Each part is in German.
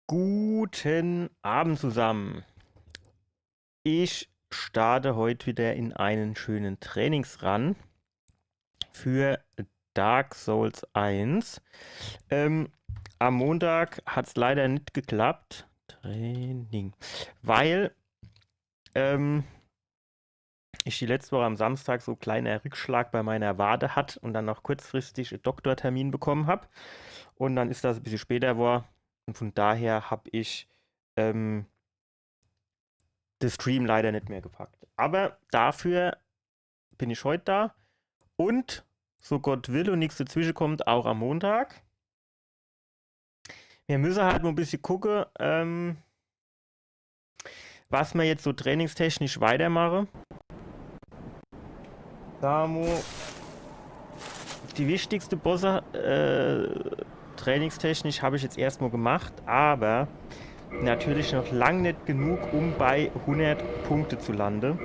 Guten Abend zusammen. Ich starte heute wieder in einen schönen Trainingsrun für Dark Souls 1. Ähm, Am Montag hat es leider nicht geklappt. Training. Weil ähm, ich die letzte Woche am Samstag so einen kleinen Rückschlag bei meiner Wade hat und dann noch kurzfristig einen Doktortermin bekommen habe. Und dann ist das ein bisschen später geworden. Und von daher habe ich ähm, den Stream leider nicht mehr gepackt. Aber dafür bin ich heute da und so Gott will und nichts dazwischen kommt, auch am Montag. Wir müssen halt mal ein bisschen gucken, was wir jetzt so trainingstechnisch weitermachen. Samo, die wichtigste Bosse trainingstechnisch habe ich jetzt erstmal gemacht, aber natürlich noch lang nicht genug, um bei 100 Punkte zu landen.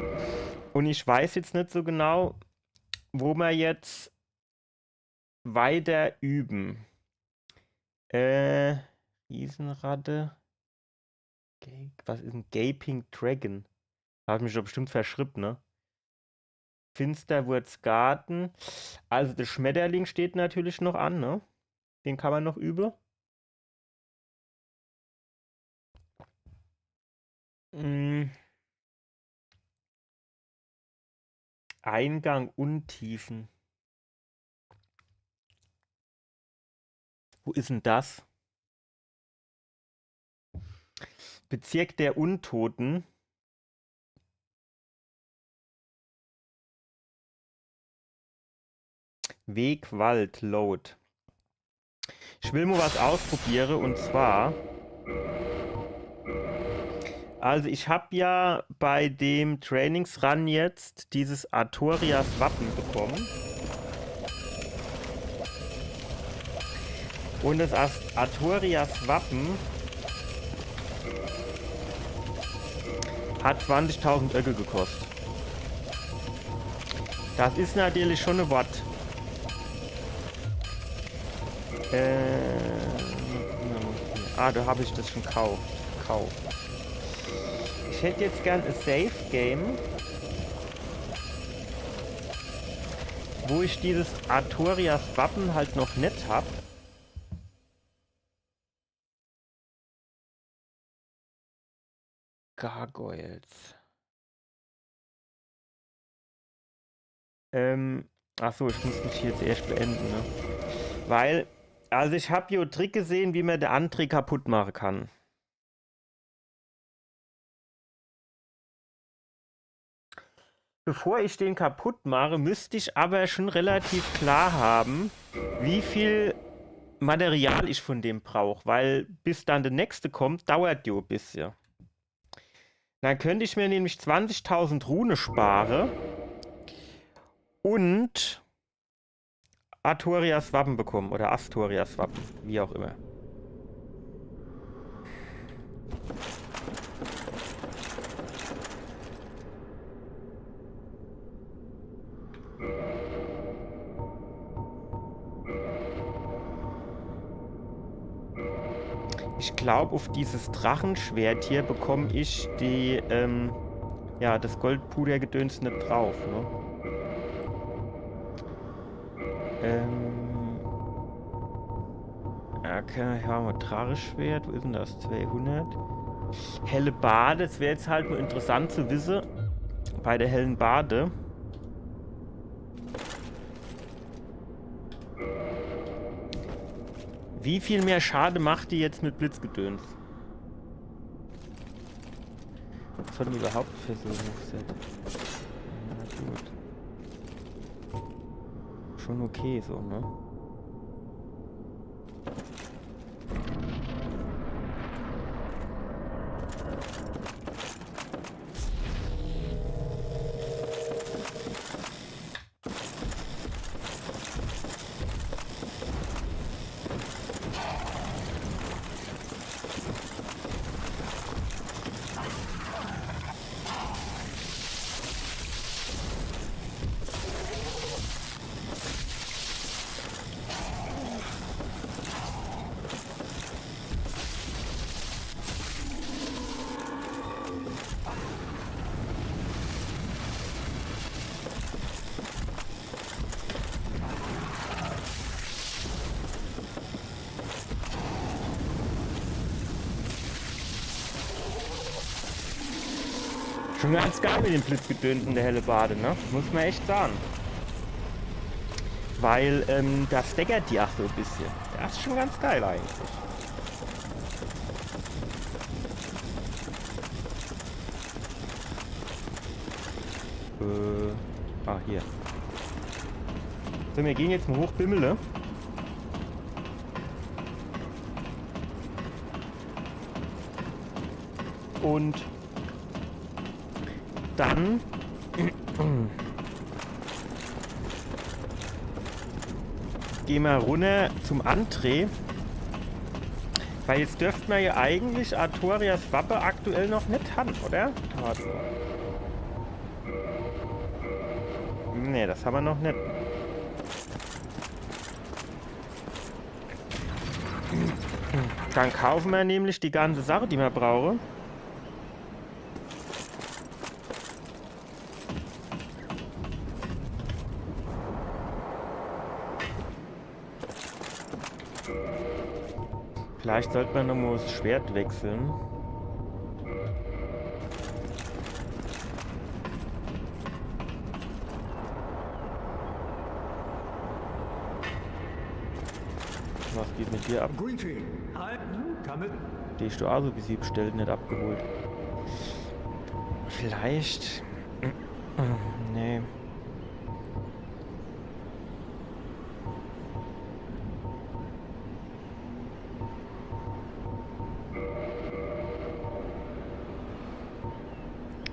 Und ich weiß jetzt nicht so genau, wo wir jetzt weiter üben. Äh, Riesenratte. Was ist ein Gaping Dragon? Da habe ich mich doch bestimmt verschrippt, ne? Finsterwurzgarten. Also der Schmetterling steht natürlich noch an, ne? Den kann man noch üben. Mm, Eingang Untiefen. Wo ist denn das? Bezirk der Untoten. Weg, Wald, Load. Ich will mal was ausprobieren und zwar. Also ich habe ja bei dem Trainingsrun jetzt dieses Artorias Wappen bekommen. Und das Artorias Wappen hat 20.000 Öcke gekostet. Das ist natürlich schon ein Wort. Da habe ich das schon gekauft. Ich hätte jetzt gern ein Safe Game, wo ich dieses Artorias Wappen halt noch nicht habe. Gargoyles. Achso, ich muss mich hier jetzt erst beenden, ne? Weil, also ich habe hier einen Trick gesehen, wie man den Antrieb kaputt machen kann. Bevor ich den kaputt mache, müsste ich aber schon relativ klar haben, wie viel Material ich von dem brauche, weil bis dann der nächste kommt, dauert ja ein bisschen. Dann könnte ich mir nämlich 20.000 Rune sparen und Artorias Wappen bekommen oder Astorias Wappen, wie auch immer. Ich glaube, auf dieses Drachenschwert hier bekomme ich die, ja, das Goldpudergedöns nicht drauf, ne? Okay, haben wir Drachenschwert, wo ist denn das? 200. Helle Bade, das wäre jetzt halt nur interessant zu wissen, bei der hellen Bade. Wie viel mehr Schade macht die jetzt mit Blitzgedöns? Was hat die überhaupt für so ein Set? Ja, gut. Schon okay so, ne? Schon ganz geil mit dem Blitzgedöns in der Hellebade, ne? Muss man echt sagen. Weil, da staggert die auch so ein bisschen. Das ist schon ganz geil eigentlich. Hier. So, wir gehen jetzt mal hoch Bimmele. Und dann gehen wir runter zum André. Weil jetzt dürften wir ja eigentlich Artorias Wappe aktuell noch nicht haben, oder? Ne, das haben wir noch nicht. Dann kaufen wir nämlich die ganze Sache, die wir brauchen. Vielleicht sollte man nochmal das Schwert wechseln. Was geht mit dir ab? Stehst du also, wie sie bestellt, nicht abgeholt? Vielleicht... Nee.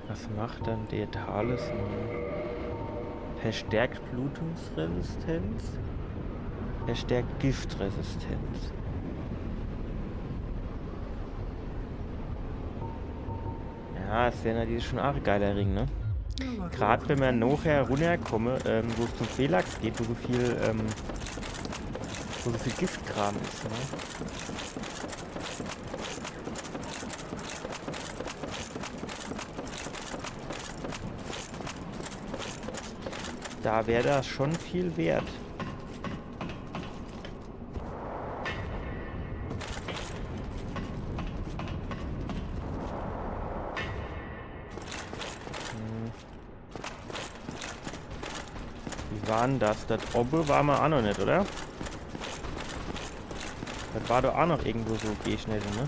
Was macht dann der Talisman? Verstärkt Blutungsresistenz? Verstärkt Giftresistenz. Ja, es wäre natürlich schon auch ein geiler Ring, ne? Gerade wenn wir nachher runterkommen, wo es zum Phaelax geht, wo so viel Giftkram ist, ne? Da wäre das schon viel wert. Wie war denn das? Das Obbe war mal auch noch nicht, oder? Das war doch auch noch irgendwo so Gehschnelle, ne?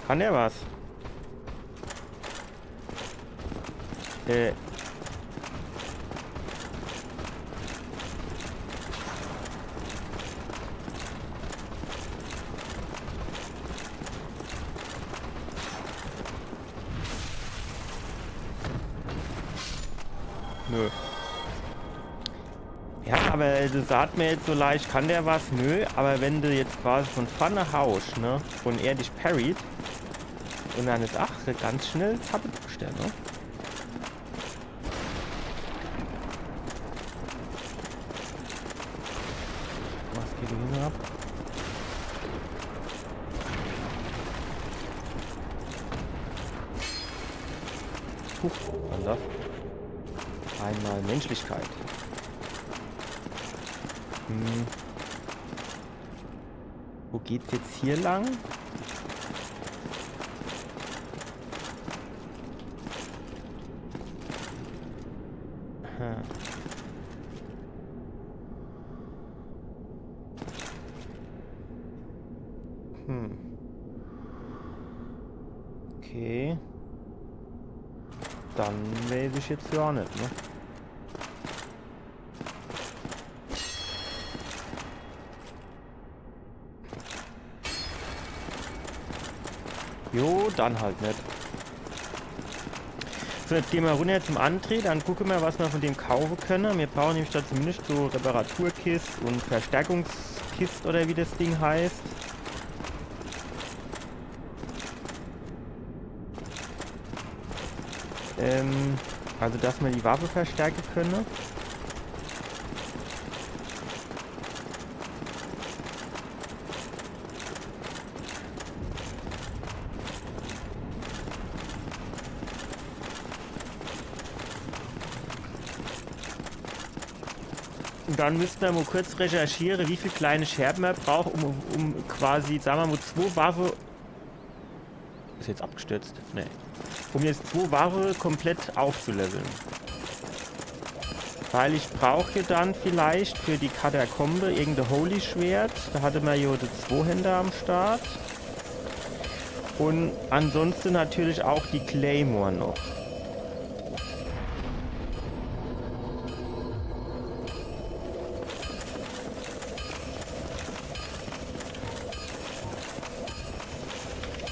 Kann der was? Nö. Ja, aber das sagt mir jetzt so leicht, kann der was? Nö, aber wenn du jetzt quasi von vorne haust, ne, und er dich parried, und dann ist ganz schnell Zappe durchstellen, ne? Was geht hier ab? Was das? Einmal Menschlichkeit. Wo geht's jetzt hier lang? Aha. Okay. Dann weiß ich jetzt ja nicht, ne? Jo, dann halt nicht. So, jetzt gehen wir runter zum André, dann gucken wir, was wir von dem kaufen können. Wir brauchen nämlich da zumindest so Reparaturkist und Verstärkungskist oder wie das Ding heißt. Also, dass wir die Waffe verstärken können. Und dann müssten wir mal kurz recherchieren, wie viele kleine Scherben man braucht, um quasi, sagen wir mal, 2 Waffen Ist jetzt abgestürzt? Nee. Um jetzt 2 Ware komplett aufzuleveln. Weil ich brauche dann vielleicht für die Katakombe irgendein Holy Schwert. Da hatte man ja die 2-Händer am Start. Und ansonsten natürlich auch die Claymore noch.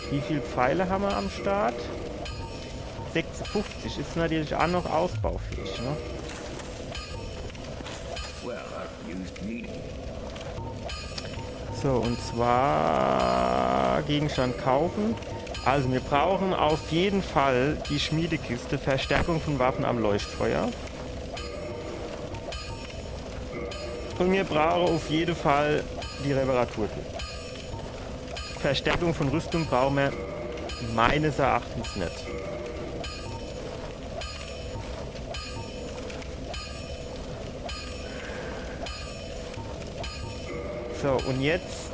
Wie viele Pfeile haben wir am Start? 56 ist natürlich auch noch ausbaufähig, ne? So, und zwar Gegenstand kaufen. Also wir brauchen auf jeden Fall die Schmiedekiste, Verstärkung von Waffen am Leuchtfeuer. Und wir brauchen auf jeden Fall die Reparaturkiste. Verstärkung von Rüstung brauchen wir meines Erachtens nicht. So, und jetzt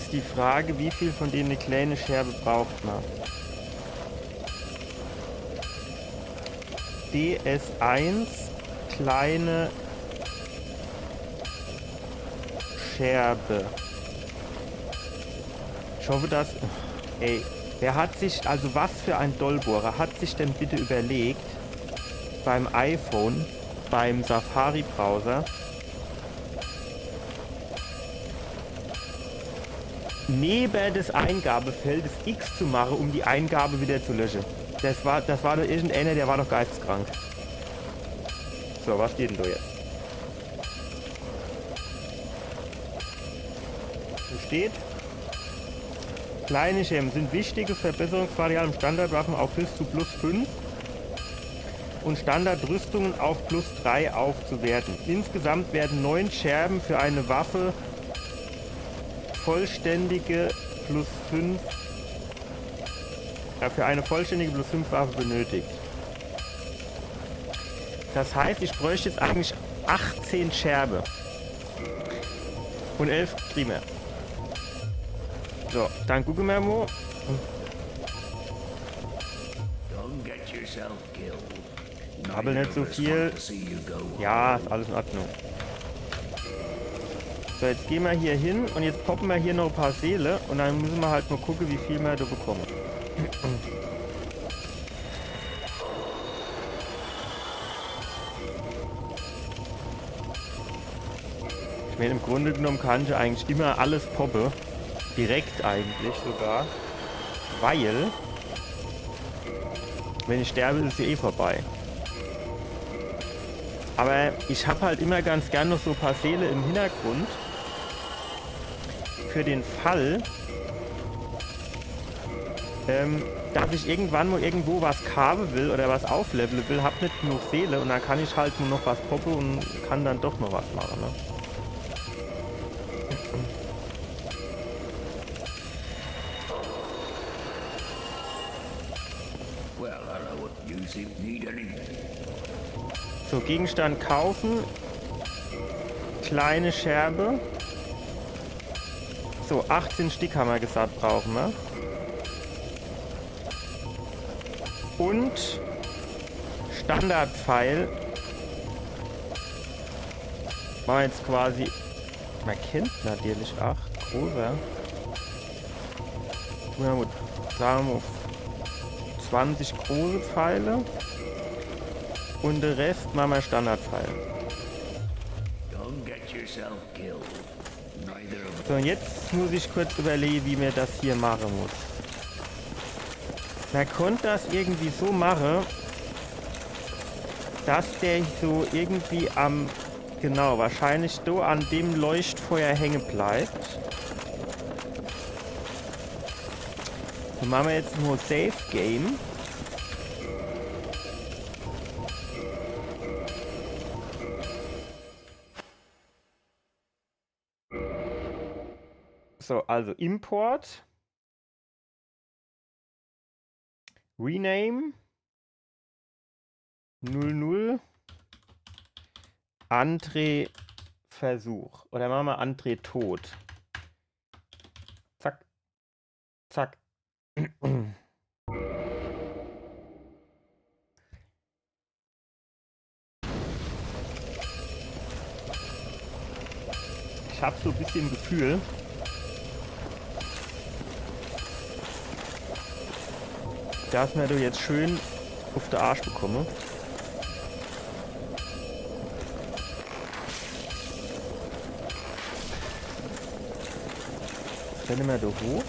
ist die Frage, wie viel von denen eine kleine Scherbe braucht man. DS1, kleine Scherbe. Ich hoffe, dass... Ey, wer hat sich... Also was für ein Dollbohrer hat sich denn bitte überlegt, beim iPhone, beim Safari-Browser, neben des Eingabefeldes X zu machen, um die Eingabe wieder zu löschen. Das war doch irgendeiner, der war doch geisteskrank. So, was steht denn da jetzt? Da steht: Kleine Scherben sind wichtige Verbesserungsvarianten im Standardwaffen auf bis zu +5 und Standardrüstungen auf +3 aufzuwerten. Insgesamt werden 9 Scherben für eine Waffe vollständige +5 für eine vollständige +5 Waffe benötigt. Das heißt, ich bräuchte jetzt eigentlich 18 Scherbe und 11 Primer. So, dann gucken wir mal. Aber nicht so viel. Ja, ist alles in Ordnung. So, jetzt gehen wir hier hin und jetzt poppen wir hier noch ein paar Seele und dann müssen wir halt mal gucken, wie viel wir da bekommen. Ich meine, im Grunde genommen kann ich eigentlich immer alles poppen. Direkt eigentlich sogar. Weil, wenn ich sterbe, ist es ja eh vorbei. Aber ich habe halt immer ganz gern noch so ein paar Seele im Hintergrund. Für den Fall, dass ich irgendwann mal irgendwo was carven will oder was aufleveln will, hab nicht genug Seele und dann kann ich halt nur noch was poppen und kann dann doch noch was machen, ne? So, Gegenstand kaufen. Kleine Scherbe. So, 18 Stück haben wir gesagt, brauchen wir. Und Standardpfeil. Machen wir jetzt quasi... Man kennt natürlich 8. Großer. Ja gut, sagen wir 20 große Pfeile. Und den Rest machen wir Standardpfeil. So, und jetzt muss ich kurz überlegen, wie mir das hier machen muss. Man konnte das irgendwie so machen, dass der so irgendwie am... Genau, wahrscheinlich so an dem Leuchtfeuer hängen bleibt. Dann machen wir jetzt nur Save Game. So, also Import. Rename. 00. André Versuch. Oder machen wir André Tod. Zack. Zack. Ich habe so ein bisschen Gefühl, dass wir da jetzt schön auf den Arsch bekommen. Rennen wir da hoch.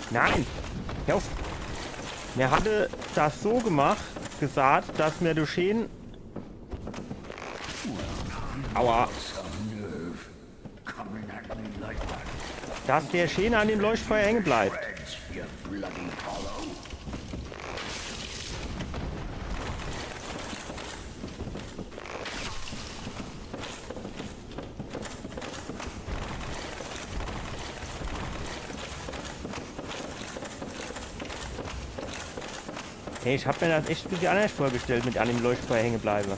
Nein! Hör auf! Mir hatte das so gesagt, dass mir durch schön... Aua! Dass der schön an dem Leuchtfeuer hängen bleibt. Hey, ich habe mir das echt ein bisschen anders vorgestellt, mit an dem Leuchtfeuer hängen bleiben.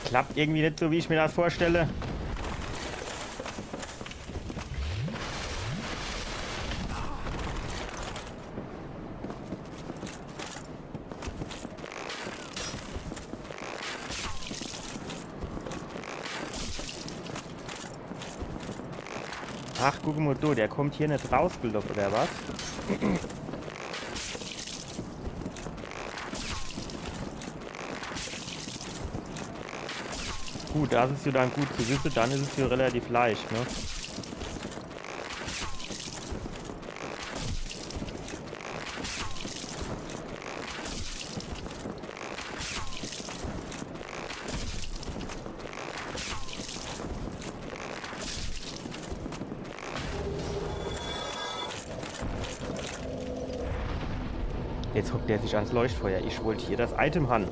Das klappt irgendwie nicht so, wie ich mir das vorstelle. Ach, guck mal, du, der kommt hier nicht rausgelockt, oder was? Gut, das ist ja dann gut zu wissen, dann ist es ja relativ leicht, ne? Jetzt hockt der sich ans Leuchtfeuer. Ich wollte hier das Item haben.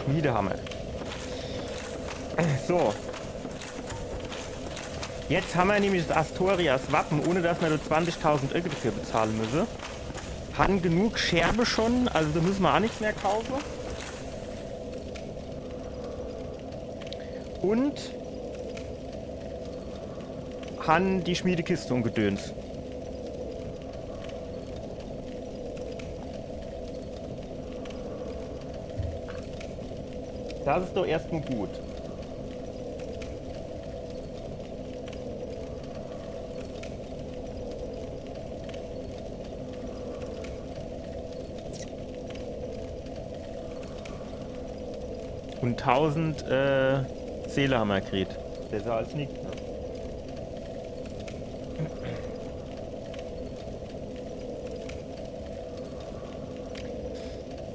Schmiedehammer. So. Jetzt haben wir nämlich das Astorias Wappen, ohne dass wir nur 20.000 Öcke dafür bezahlen müssen. Haben genug Scherbe schon, also da müssen wir auch nichts mehr kaufen. Und haben die Schmiedekiste und Gedöns. Das ist doch erstmal gut. Und 1000 Seele haben wir gekriegt. Besser als nichts. Ne?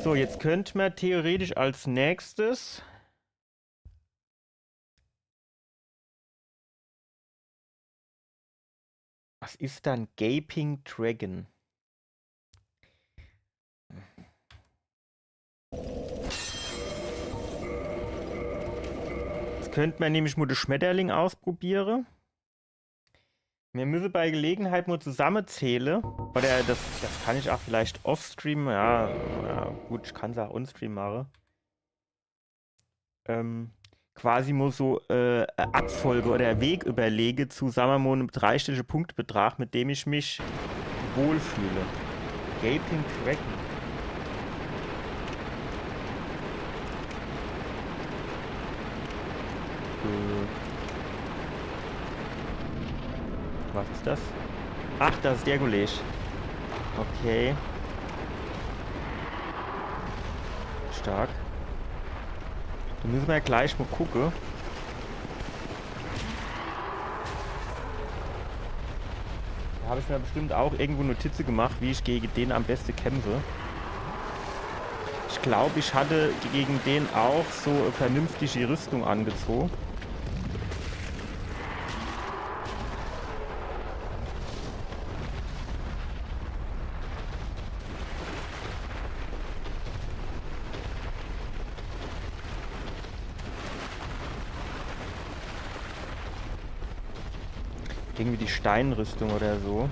So, jetzt könnte man theoretisch als nächstes was ist dann Gaping Dragon? Jetzt könnte man nämlich mal den Schmetterling ausprobieren. Wir müssen bei Gelegenheit mal zusammenzählen. Oder das kann ich auch vielleicht off-stream. Ja, gut, ich kann es auch on-stream machen. Quasi mal so Abfolge oder Weg überlege zusammen mit einem dreistelligen Punktbetrag, mit dem ich mich wohlfühle. Gaping Dragon. Was ist das? Ach, das ist Dergulesch. Okay. Stark. Dann müssen wir ja gleich mal gucken. Da habe ich mir bestimmt auch irgendwo Notizen gemacht, wie ich gegen den am besten kämpfe. Ich glaube, ich hatte gegen den auch so eine vernünftige Rüstung angezogen. Irgendwie die Steinrüstung oder so.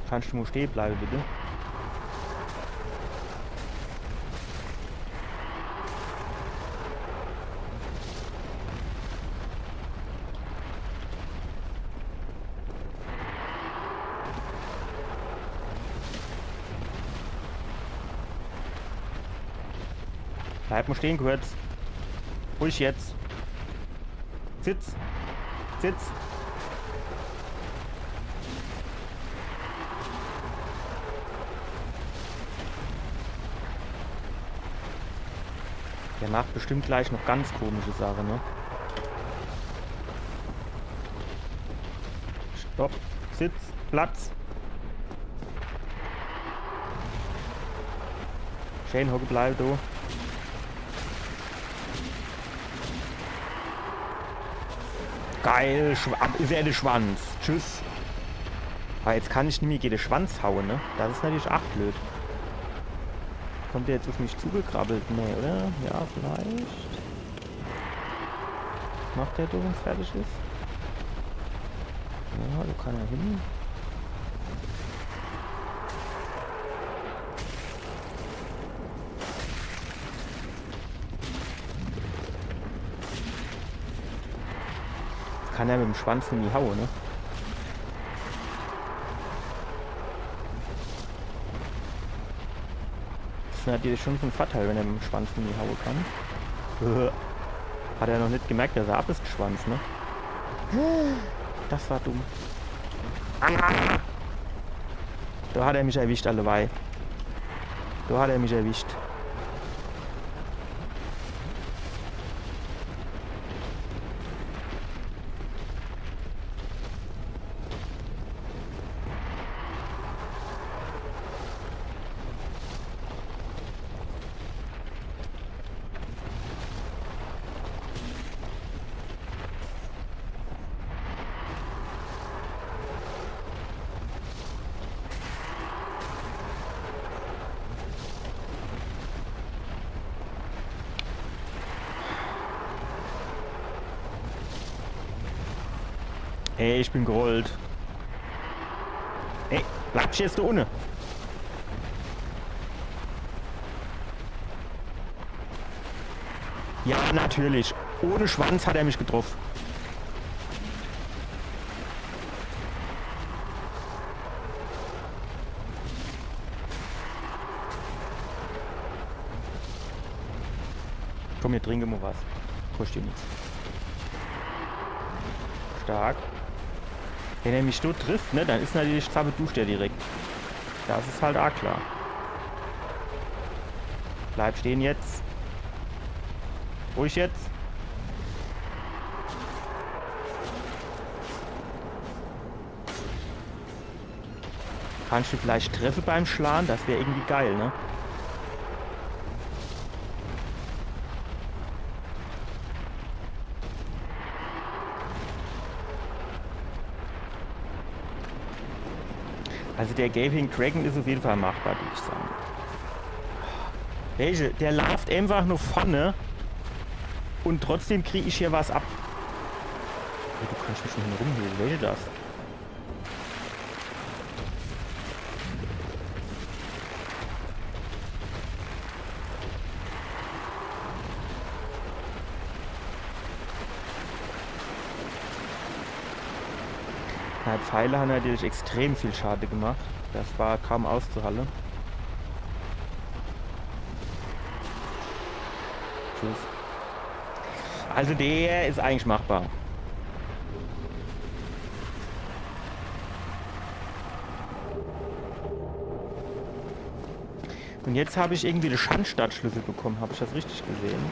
Kannst du mal stehen bleiben, bitte? Bleib mal stehen kurz. Ruhig jetzt. Sitz. Sitz. Der macht bestimmt gleich noch ganz komische Sachen, ne? Stopp. Sitz. Platz. Schön hocken bleiben, du. Geil. Ist er der Schwanz. Tschüss. Aber jetzt kann ich nicht mehr den Schwanz hauen, ne? Das ist natürlich auch blöd. Kommt der jetzt auf mich zugekrabbelt? Nee, oder? Ja, vielleicht. Was macht der, wenn es fertig ist? Ja, da kann er hin. Jetzt kann er mit dem Schwanz in die Haue, ne? Das ist natürlich schon ein Vorteil, wenn er mit dem Schwanz in die Haue kann. Hat er noch nicht gemerkt, dass er ab ist, Schwanz, ne? Das war dumm. Da hat er mich erwischt, allebei. Da hat er mich erwischt. Ey, ich bin gerollt. Ey, bleib jetzt da unten. Ja, natürlich. Ohne Schwanz hat er mich getroffen. Komm, hier trinken wir was. Kostet dir nichts. Stark. Wenn er mich dort trifft, ne, dann ist natürlich Zabeduscht der direkt. Das ist halt auch klar. Bleib stehen jetzt. Ruhig jetzt. Kannst du vielleicht treffen beim Schlagen? Das wäre irgendwie geil, ne? Also der Gaping Dragon ist auf jeden Fall machbar, würde ich sagen. Welche? Der läuft einfach nur vorne und trotzdem kriege ich hier was ab. Oh, du kannst mich nicht rumheben. Welche das? Ja, Pfeile haben natürlich extrem viel Schaden gemacht. Das war kaum auszuhalten. Tschüss. Also der ist eigentlich machbar. Und jetzt habe ich irgendwie den Schandstadtschlüssel bekommen. Habe ich das richtig gesehen?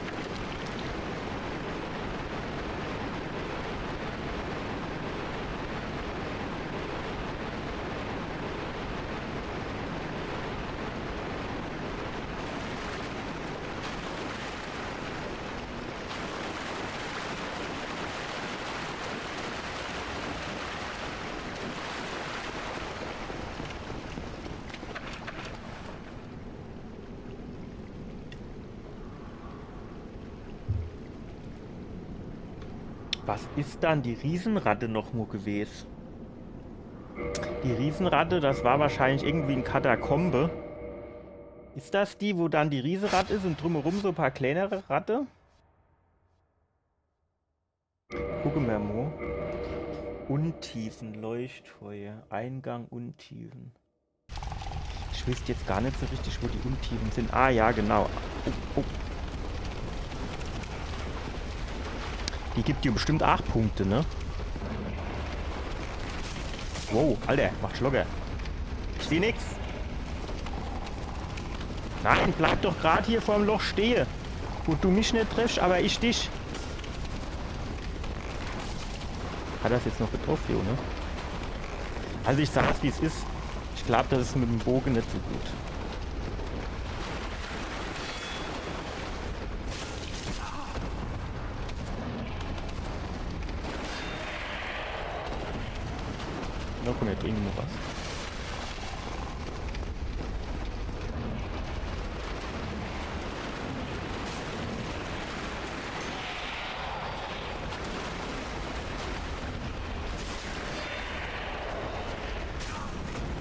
Was ist dann die Riesenratte noch mal gewesen? Die Riesenratte, das war wahrscheinlich irgendwie ein Katakombe. Ist das die, wo dann die Riesenratte ist und drumherum so ein paar kleinere Ratte? Gucken wir mal. Untiefen, Leuchtfeuer, Eingang Untiefen. Ich wüsste jetzt gar nicht so richtig, wo die Untiefen sind. Ah ja, genau. Oh, oh. Die gibt dir bestimmt 8 Punkte, ne? Wow, Alter, macht locker. Ich seh nix. Nein, bleib doch gerade hier vor dem Loch stehen. Wo du mich nicht triffst, aber ich dich. Hat das jetzt noch getroffen, jo, ne? Also ich sag's, wie es ist. Ich glaube, das ist mit dem Bogen nicht so gut. Na komm, wir trinken noch was.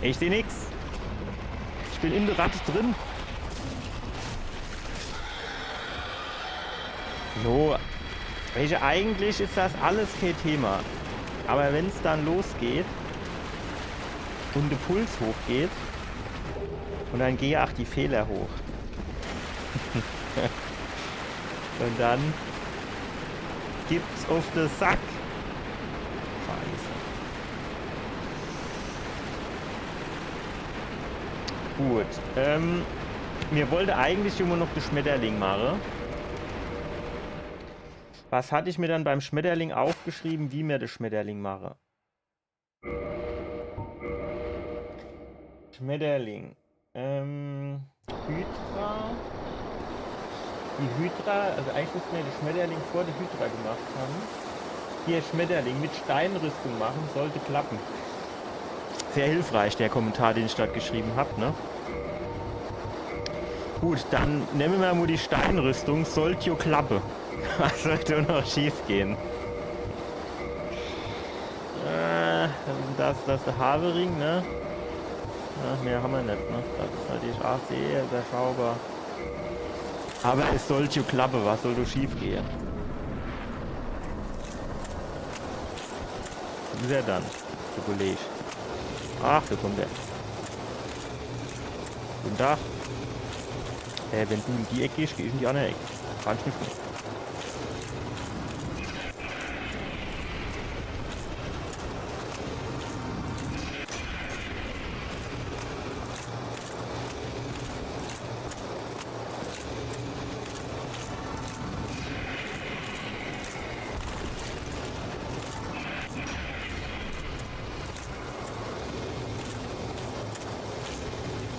Ich sehe nichts. Ich bin in der Ratte drin. So. Eigentlich ist das alles kein Thema. Aber wenn es dann losgeht und der Puls hochgeht und dann gehe auch die Fehler hoch. Und dann gibt's auf den Sack. Gut, mir wollte eigentlich immer noch den Schmetterling machen. Was hatte ich mir dann beim Schmetterling aufgeschrieben, wie mir der Schmetterling mache? Schmetterling. Hydra. Die Hydra, also eigentlich müssten wir den Schmetterling vor der Hydra gemacht haben. Hier Schmetterling mit Steinrüstung machen, sollte klappen. Sehr hilfreich, der Kommentar, den ich dort geschrieben habe, ne? Gut, dann nehmen wir mal die Steinrüstung, sollte jo klappen. Was sollte noch schief gehen? Das ist der Havering, ne? Ja, mehr haben wir nicht, ne? Das ist natürlich auch sehr überschaubar. Aber es sollte jo klappen, was soll da schief gehen? Was ist er dann, der Kollege? Ach, da kommt er. Guten Tag. Wenn du in die Ecke gehst, geh ich in die andere Ecke. Kann ich nicht mehr.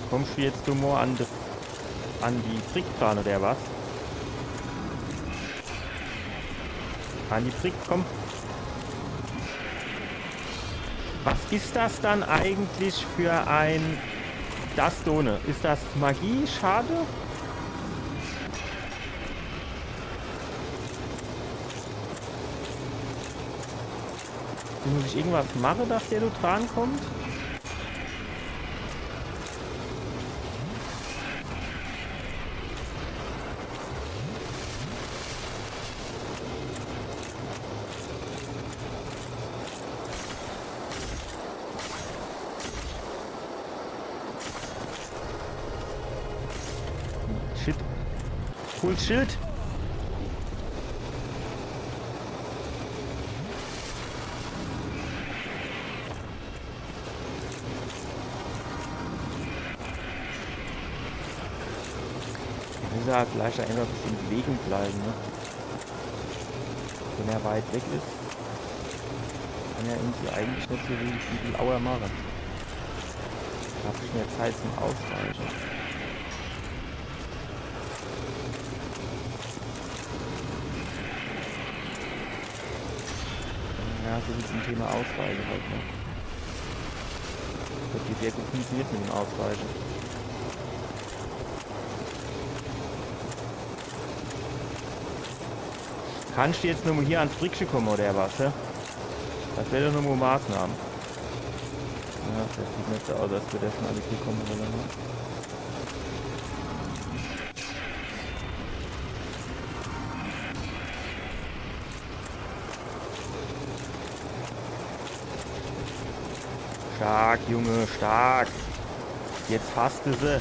Kommst du jetzt mal an die Brickbahn oder was? An die Brick, komm. Was ist das dann eigentlich für ein... Das Done? Ist das Magie? Schade? Muss ich irgendwas machen, dass der da dran kommt? Shit. Cooles Schild. Ja, gleich einfach ein bisschen in Bewegung bleiben, ne? Wenn er weit weg ist, kann er irgendwie eigentlich nicht so viel Auer machen. Da habe ich mehr Zeit zum Ausweichen. Ja, so wie zum Thema Ausweichen halt, ne? Das wird sehr gut funktioniert mit dem Ausweichen. Kannst du jetzt nochmal hier ans Frickchen kommen oder was? Ja? Das wäre doch nochmal Maßnahmen. Ja, das sieht nicht so aus, als würde das schon alles hier kommen oder so. Stark, Junge, stark. Jetzt fasst du sie.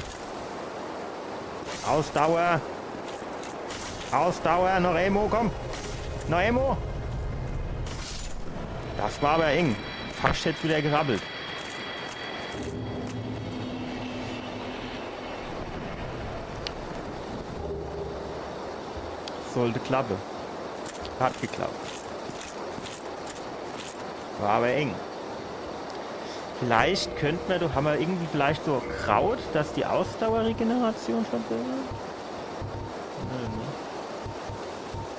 Ausdauer. Ausdauer, noch Emo, komm. Noch Emo. Das war aber eng. Fast jetzt wieder gerabbelt. Sollte klappen. Hat geklappt. War aber eng. Vielleicht könnten wir doch, haben wir irgendwie vielleicht so Kraut, dass die Ausdauerregeneration verbessert? Nö, ne?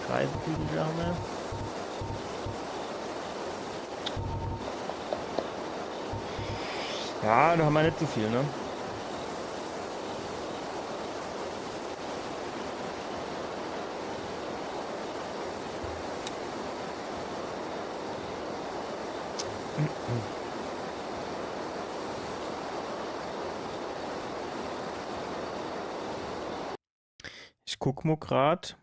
Kreisebügel haben wir. Ja, da haben wir nicht so viel, ne? Ich guck mal grad,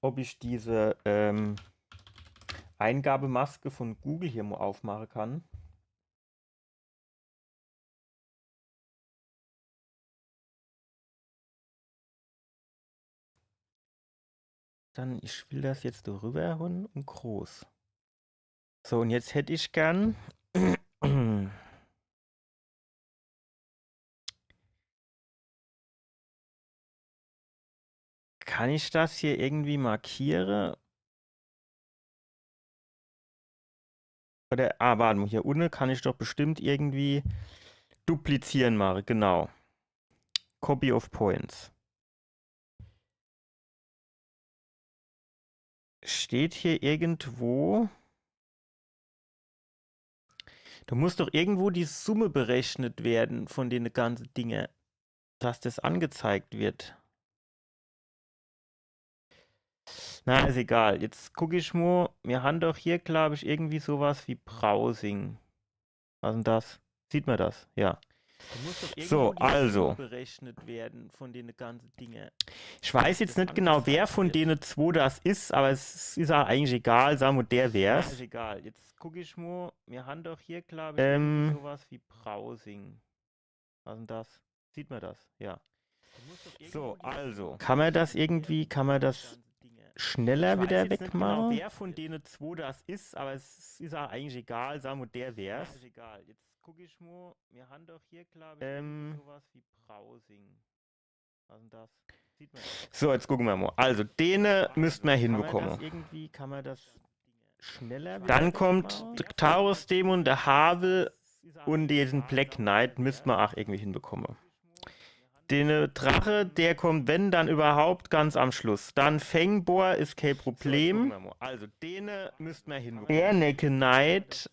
ob ich diese Eingabemaske von Google hier mal aufmachen kann. Dann, ich will das jetzt darüber hauen und groß. So, und jetzt hätte ich gern kann ich das hier irgendwie markieren? Oder, warte mal, hier unten kann ich doch bestimmt irgendwie duplizieren machen, genau. Copy of Points. Steht hier irgendwo... Da muss doch irgendwo die Summe berechnet werden von den ganzen Dingen, dass das angezeigt wird. Na, ist egal. Jetzt gucke ich mal. Wir haben doch hier, glaube ich, irgendwie sowas wie Browsing. Was ist denn das? Sieht man das? Ja. So, also. Berechnet werden von den ganzen Dingen. Ich weiß jetzt nicht genau, wer von denen zwei das ist, aber es ist auch eigentlich egal. Sagen wir, der wär's. Ist egal. Jetzt gucke ich mal. Wir haben doch hier, glaube ich, sowas wie Browsing. Was ist denn das? Sieht man das? Ja. So, also. Kann man das irgendwie, kann man das schneller wieder wegmachen? Genau, wer von denen zwei das ist, aber es ist auch eigentlich egal. Sagen wir, der wär's. Ist egal. Jetzt gucke ich mal. Wir haben doch hier, glaube ich, sowas wie Browsing. Was ist denn das? Sieht man das? So, jetzt gucken wir mal. Also, den müssten wir hinbekommen. Kann man das schneller wieder Dann kommt der Taurus Dämon, der Havel und diesen Black Knight müssten wir auch irgendwie hinbekommen. Den Drache, der kommt, wenn, dann überhaupt ganz am Schluss. Dann Fengbor ist kein Problem. Also, den müssten wir hinbekommen. Bernecke Knight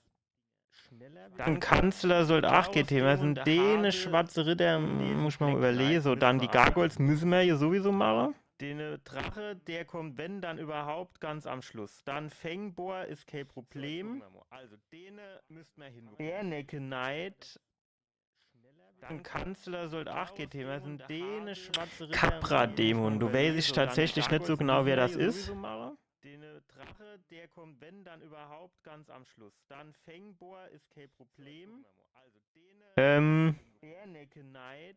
und Kanzler sollte auch kein Thema sein. Den schwarze Ritter, muss man mal überlegen. So, dann die Gargoyles müssen wir hier sowieso machen. Den Drache, der kommt, wenn, dann überhaupt ganz am Schluss. Dann Fengbor ist kein Problem. Also, den müssten wir hinbekommen. Bernecke Knight. Ein Kanzler sollte auch kein Thema sein. Den schwarze Ritter. Capra-Dämon. Du weißt ich tatsächlich nicht so genau, wer das ist. Den Drache, der kommt, wenn, dann überhaupt ganz am Schluss. Dann Fengbor ist kein Problem. Bernecke Knight.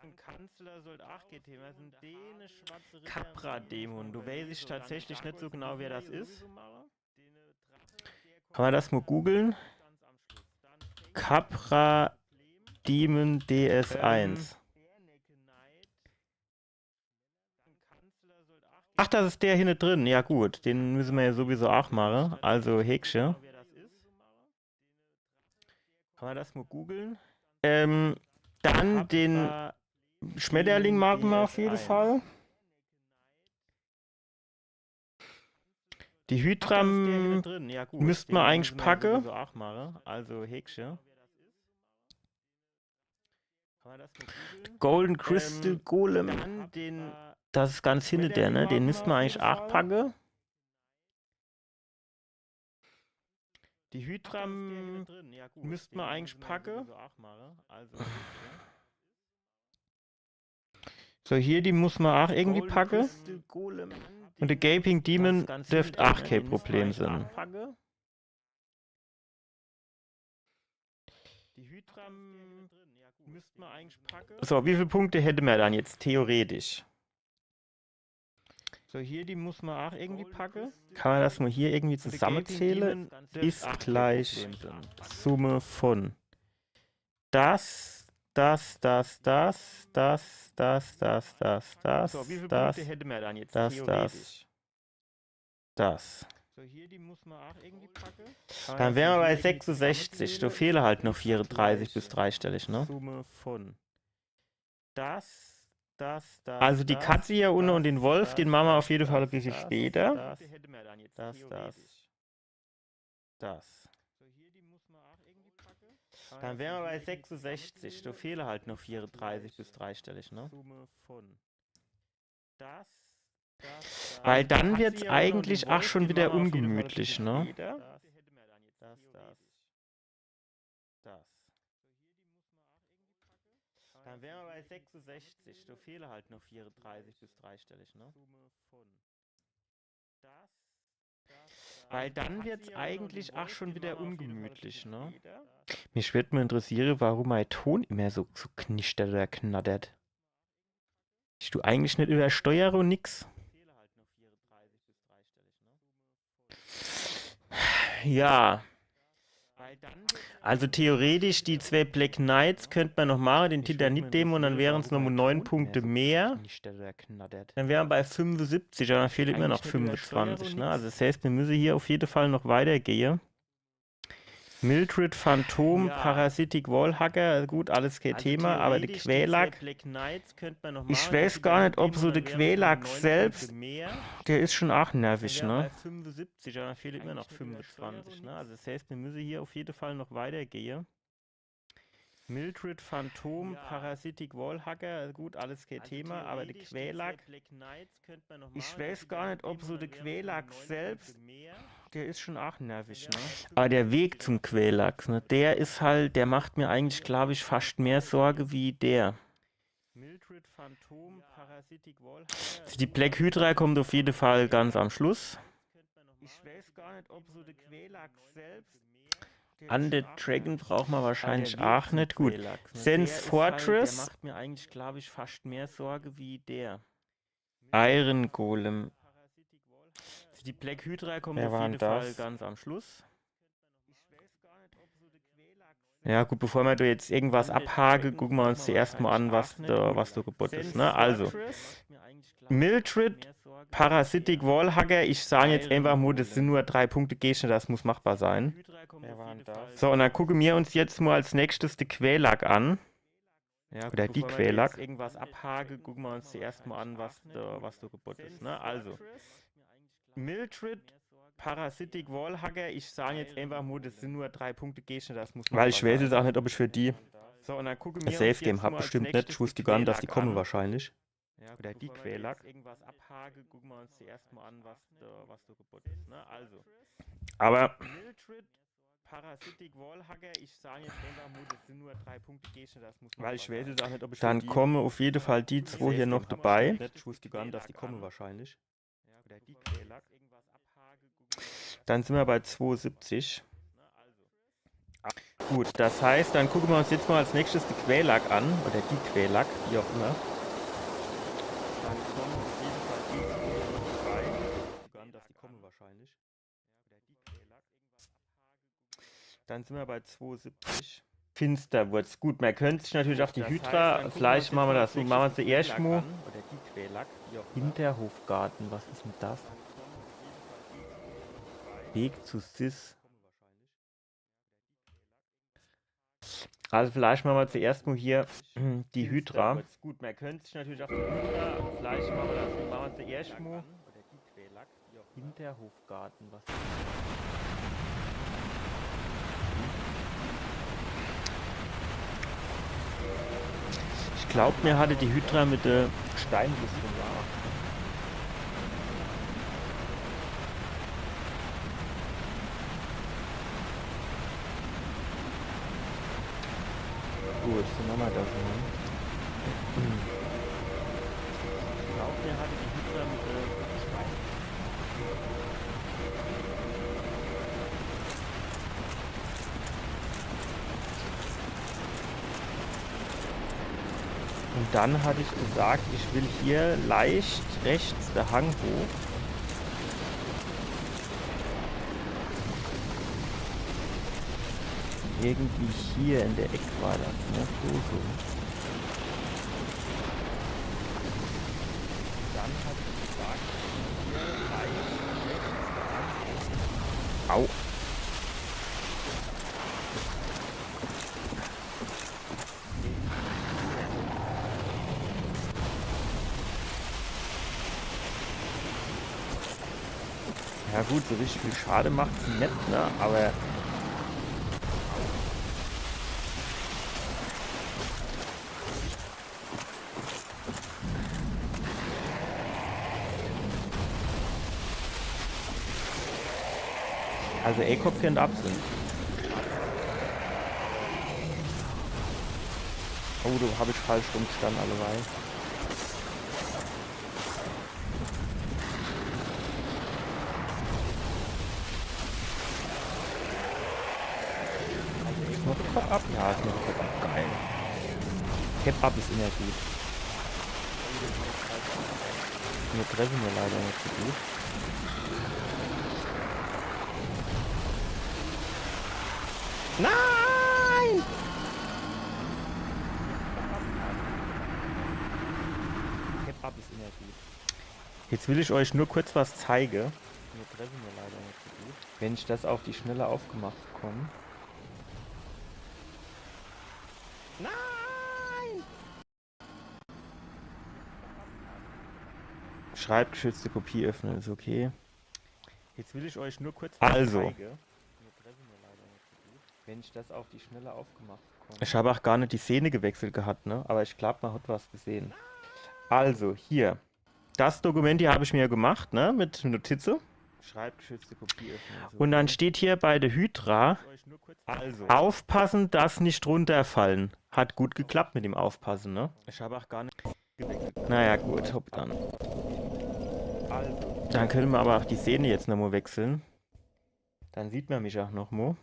Ein Kanzler sollte auch kein Thema sein. Den schwarze Ritter. Capra-Dämon. Du weißt ich tatsächlich nicht so genau, wer das ist. Kann man das mal googeln? Capra Demon DS1. Ach, das ist der hier nicht drin. Ja gut, den müssen wir ja sowieso auch machen. Also Häkchen. Kann man das mal googeln? Dann den Schmetterling machen wir auf jeden Fall. Die Hydra müssten wir eigentlich packen. Also Häkchen. Golden Crystal Golem. Das ist ganz hinter der, ne? Den müssten wir eigentlich auch packen. Die Hydra müssten wir eigentlich packen. So, hier, die muss man auch irgendwie packen. Und der Gaping Demon dürfte auch kein Problem sein. Die Hydra müssten wir eigentlich packen. So, wie viele Punkte hätte man dann jetzt theoretisch? So, hier, die muss man auch irgendwie packen. Kann man das mal hier irgendwie zusammenzählen? Ist gleich Summe von das, das. So, wie viele Punkte hätte man dann jetzt theoretisch? Das. So, hier, die muss man auch irgendwie packen. Dann wären wir bei 66. Da fehlen halt noch 34 bis dreistellig, ne? Summe von das. Also die Katze hier unten und den Wolf, den machen wir auf jeden Fall ein bisschen später. Das. Dann wären wir bei 66. Da fehlen halt noch 34 bis dreistellig, ne? Weil dann wird es eigentlich auch schon wieder ungemütlich, ne? Dann wären wir bei 66. Da fehlen halt noch 34 bis dreistellig, ne? Weil dann wird es eigentlich auch schon wieder ungemütlich, ne? Mich würde mal interessieren, warum mein Ton immer so knistert oder knattert. Ich tu eigentlich nicht übersteuere und nix. Ja. Also theoretisch, die 2 Black Knights könnte man noch machen, den Titanit-Demo, und dann wären es nochmal 9 Punkte mehr. Dann wären wir bei 75, aber dann fehlt immer noch 25, ne? Also das heißt, wir müssen hier auf jeden Fall noch weitergehen. Mildred, Phantom, ja. Parasitic Wallhacker, gut, alles kein also Thema, aber der Quälack, ich weiß gar nicht, ob so der Quälack selbst, der ist schon auch nervig, ne? 75, aber dann fehlt immer noch 25, ne? Also das heißt, wir müssen hier auf jeden Fall noch weitergehen. Mildred, Phantom, ja. Parasitic Wallhacker, gut, alles kein Thema, aber der Quälack, ich weiß gar nicht, ob so der Quälack selbst, der ist schon auch nervig, ne? Aber der Weg zum Quälack, ne, der ist halt, der macht mir eigentlich, glaube ich, fast mehr Sorge wie der. Also die Black Hydra kommt auf jeden Fall ganz am Schluss. Ich weiß gar nicht, ob so der Quälack selbst, Undead Dragon braucht man wahrscheinlich auch nicht. Gut. Sense Fortress. Der macht mir eigentlich, glaube ich, fast mehr Sorge wie der. Iron Golem. Die Black Hydra kommt auf jeden Fall ganz am Schluss. Ja gut, bevor wir da jetzt irgendwas abhaken, gucken wir uns zuerst mal an, was da geboten ist. Ne? Also, Mildred, Parasitic Wallhacker, ich sage jetzt einfach nur, das sind nur 3 Punkte Gegner, das muss machbar sein. So, und dann gucken wir uns jetzt mal als nächstes die Quälack an. Ja, oder die Quälack. Irgendwas abhaken, gucken wir uns zuerst mal an, was da geboten ist. Ne? Also, Mildred, Parasitic Wallhacker, ich sage jetzt einfach nur, das sind nur 3 Punkte Gegner, das muss machbar sein. Weil ich weiß jetzt auch nicht, ob ich für die so, und dann gucken wir Safe Game habe, bestimmt nicht. Ich wusste gar nicht, dass die kommen wahrscheinlich. Ja, oder die Quälack. Irgendwas abhaken, gucken wir uns zuerst mal an, was da geboten ist. Ne? Also. Aber. Mildred, Parasitic Wallhacker, ich sage jetzt einfach nur, das sind nur 3 Punkte Gegner, das muss man. Weil ich weiß jetzt auch nicht, ob ich dann kommen auf jeden Fall die 2 hier noch dabei. Ich wusste gar nicht, dass die kommen wahrscheinlich. Ja, oder die Quälack. Dann sind wir bei 72. Gut, das heißt, dann gucken wir uns jetzt mal als nächstes die Quälack an. Oder die Quälack, wie auch immer. Dann kommen auf jeden Fall die 2 dabei. Dass die kommen wahrscheinlich. Dann sind wir bei 72. Finsterwurz. Gut, man könnte sich natürlich auf die Hydra. Vielleicht machen wir das so. Machen wir zuerst mal. Oder die Quälack. Hinterhofgarten. Was ist mit das? Weg zu Sis. Also vielleicht machen wir zuerst mal hier die Hydra. Gut, man könnte sich natürlich auf die Hydra. Vielleicht machen wir das so. Machen wir zuerst mal. Oder die Quälack. Hinterhofgarten. Was ist das? glaube, mir hatte die Hydra mit der Steinrüstung nach. Gut, dann haben wir das mal. Ich glaube, mir hatte die Hydra mit der Steinrüstung. Und dann hatte ich gesagt, ich will hier leicht rechts der Hang hoch. Irgendwie hier in der Ecke war das, ne? So. Dann hatte ich gesagt, hier leicht rechts der Hang hoch. Au! Ja gut, so richtig viel Schade macht es nicht, ne? Aber also A-Cop kennt Absinn. Oh, da habe ich falsch rumgestanden, alleweil. Noch Cap-Up? Ja, ist noch Cap-Up. Geil. Cap-Up ist immer gut. Nur treffen wir leider nicht so gut. Nein! Cap-Up ist immer gut. Jetzt will ich euch nur kurz was zeigen. Nur treffen wir leider nicht so gut. Wenn ich das auf die Schnelle aufgemacht bekomme. Nein! Schreibgeschützte Kopie öffnen, ist okay. Jetzt will ich euch nur kurz was zeigen. Wenn ich das auf die Schnelle aufgemacht bekomme. Ich habe auch gar nicht die Szene gewechselt gehabt, ne? Aber ich glaube, man hat was gesehen. Also, hier. Das Dokument hier habe ich mir gemacht, ne? Mit Notizen. Schreibgeschützte Kopie öffnen. Und dann steht hier bei der Hydra, also, aufpassen, dass nicht runterfallen. Hat gut geklappt mit dem Aufpassen, ne? Ich habe auch gar nicht gewechselt. Naja, gut, hopp dann. Also. Dann können wir aber auch die Szene jetzt nochmal wechseln. Dann sieht man mich auch nochmal.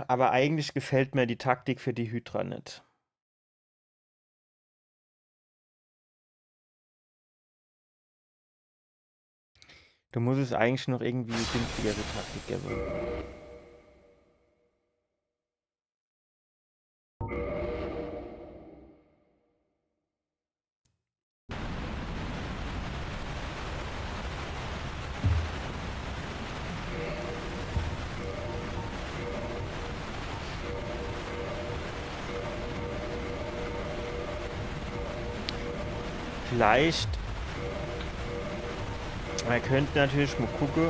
Aber eigentlich gefällt mir die Taktik für die Hydra nicht. Du musst es eigentlich noch irgendwie günstigere Taktik geben. Vielleicht. Man könnte natürlich mal gucken.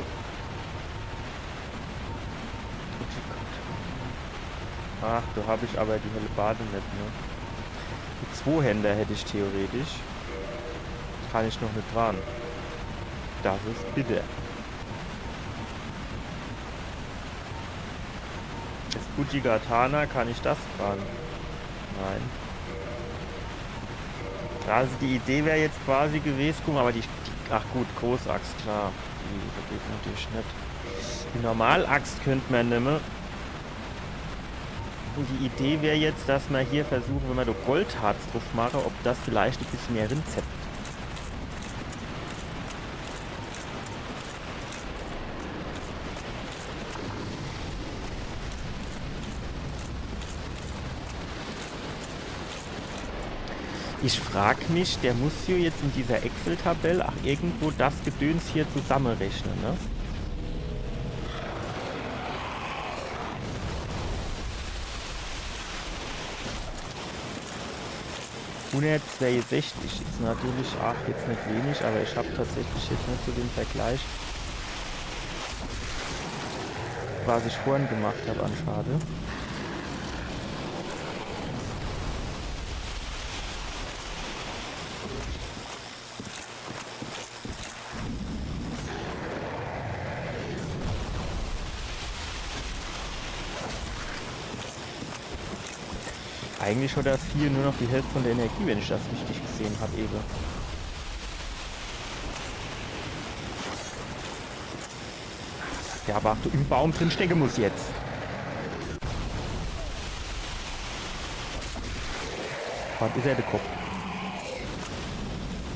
Ach, da habe ich aber die helle Bade nicht, ne? Die Zweihänder hätte ich theoretisch. Kann ich noch nicht dran. Das ist bitter. Das Uchigatana, kann ich das dran? Nein. Also die Idee wäre jetzt quasi gewesen, guck mal, aber ach gut, Großaxt, klar. Die geht natürlich nicht. Die Normalaxt könnte man nehmen. Und die Idee wäre jetzt, dass man hier versuchen, wenn man da Goldharz drauf mache, ob das vielleicht ein bisschen mehr Rezept. Ich frage mich, der muss hier jetzt in dieser Excel-Tabelle auch irgendwo das Gedöns hier zusammenrechnen, ne? 162 ist natürlich auch jetzt nicht wenig, aber ich habe tatsächlich jetzt nicht so den Vergleich, was ich vorhin gemacht habe an Schade. Eigentlich hat das hier nur noch die Hälfte von der Energie, wenn ich das richtig gesehen habe eben. Ja, aber ach, du im Baum drin stecken muss jetzt. Was ist er, der Kopf?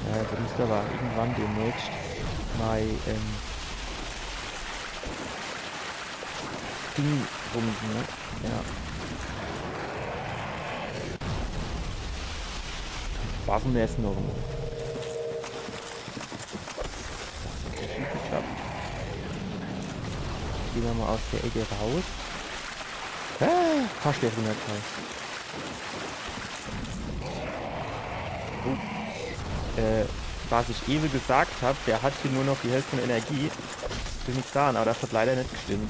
Ja, da müsste aber irgendwann demnächst mal Ding rum, ne? Ja. Waffen essen noch. Das hat gut geklappt. Gehen wir mal aus der Ecke raus. Fast der 100 was ich eben gesagt habe, der hat hier nur noch die Hälfte von Energie. Ich will nicht sagen, aber das hat leider nicht gestimmt.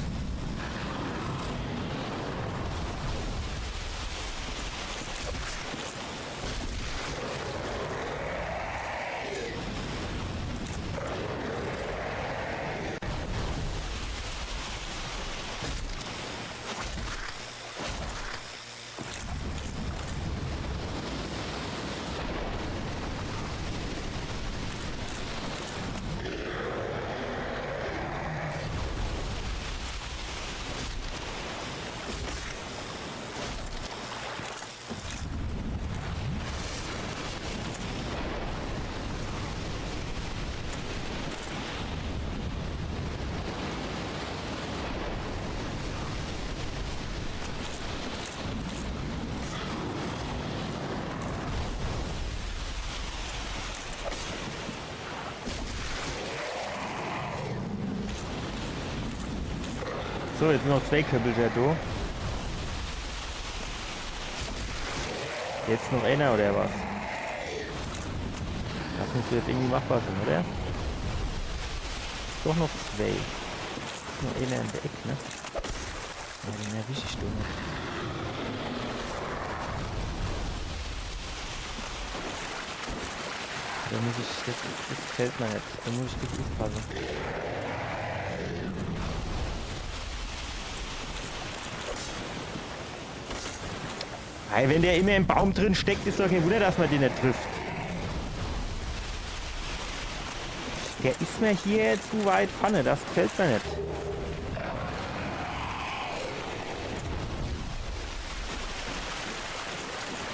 So, jetzt sind noch 2 Köppelchen da. Jetzt noch einer oder was? Das müsste jetzt irgendwie machbar sein, oder? Doch noch 2. Ist noch einer in der Ecke, ne? Ja, den erwische ich doch nicht. Da muss ich, das fällt mir nicht. Da muss ich gut aufpassen. Hey, wenn der immer im Baum drin steckt, ist doch kein Wunder, dass man den nicht trifft. Der ist mir hier zu weit Pfanne, das gefällt mir nicht.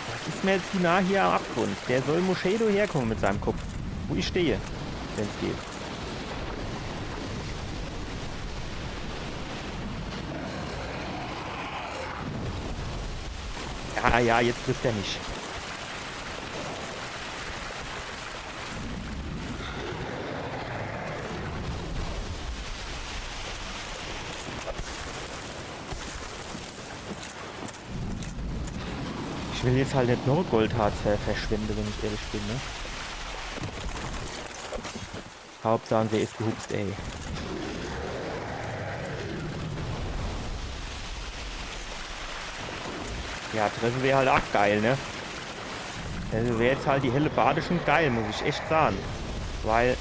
Das ist mir zu nah hier am Abgrund. Der soll Moschedo herkommen mit seinem Kopf. Wo ich stehe, wenn es geht. Ah ja, jetzt trifft er nicht. Ich will jetzt halt nicht noch Goldharz verschwenden, wenn ich ehrlich bin, ne? Hauptsache, der ist gehupst, ey. Ja, treffen wäre halt auch geil, ne? Also wäre jetzt halt die helle Bade schon geil, muss ich echt sagen. Weil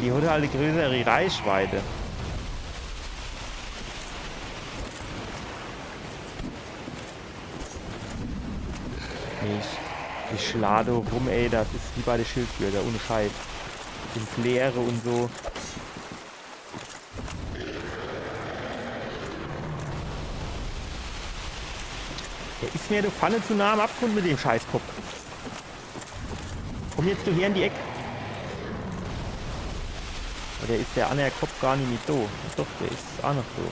die hat halt eine größere Reichweite. Ich schlade rum, ey, das ist wie bei der Schildbürger, ohne Scheiß. Ins Leere und so. Der ist mir, du Pfanne, zu nah am Abgrund mit dem Scheißkopf. Komm jetzt du hier in die Ecke. Oder ist der andere Kopf gar nicht mit so? Doch, der ist auch noch so.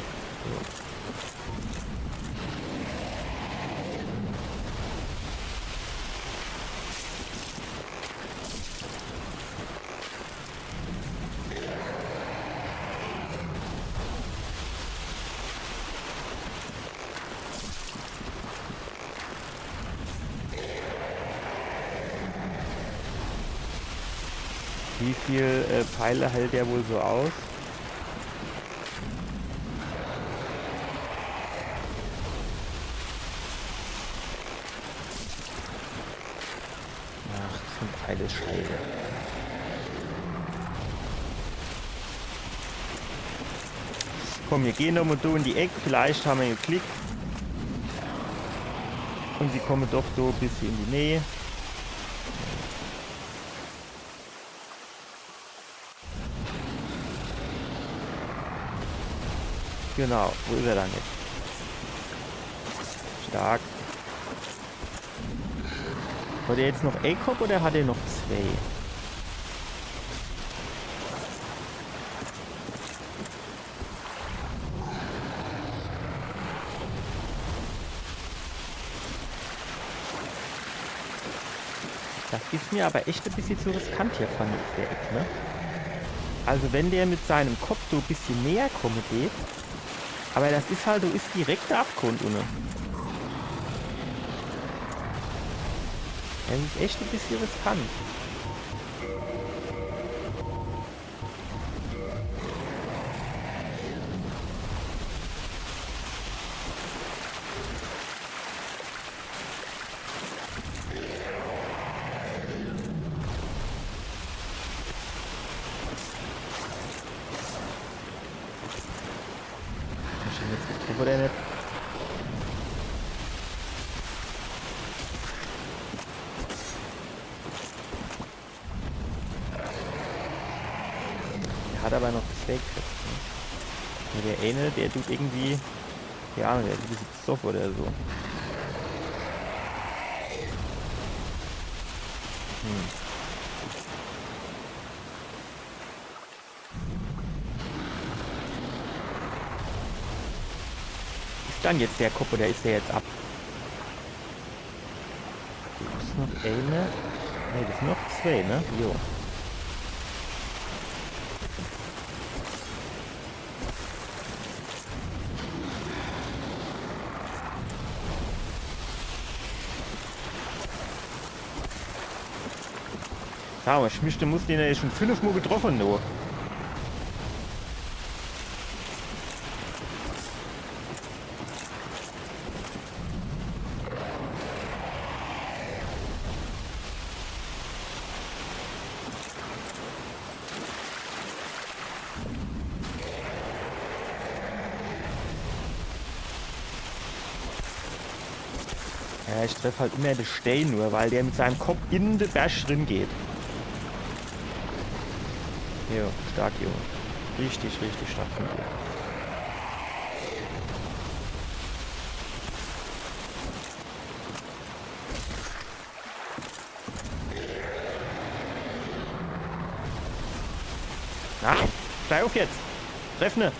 Wie viel Pfeile hält der wohl so aus? Ach, das sind Pfeile scheiße. Komm, wir gehen nochmal da in die Ecke. Vielleicht haben wir geklickt. Und sie kommen doch so ein bisschen in die Nähe. Genau, wo ist er dann jetzt? Stark. Hat er jetzt noch A-Cop oder hat er noch 2? Das ist mir aber echt ein bisschen zu riskant hier, fand ich, der Eck, ne? Also wenn der mit seinem Kopf so ein bisschen näher kommen geht, aber das ist halt, du ist direkt der Abgrund, ohne. Das ist echt ein bisschen riskant. Oder nicht? Der hat aber noch 2 Köpfe. Der eine, der tut irgendwie, ja, der ist ein bisschen Zoff oder so. Dann jetzt der Kopf, oder ist der jetzt ab? Das ist noch eine. Ne, das sind noch 2, ne? Jo. Ja, aber Schmischte muss den ja schon 5-mal getroffen, nur. Ja, ich treffe halt immer den Stein nur, weil der mit seinem Kopf in den Berg drin geht. Jo, stark, Junge. Richtig, richtig stark von dir. Na, steig auf jetzt. Treff ne.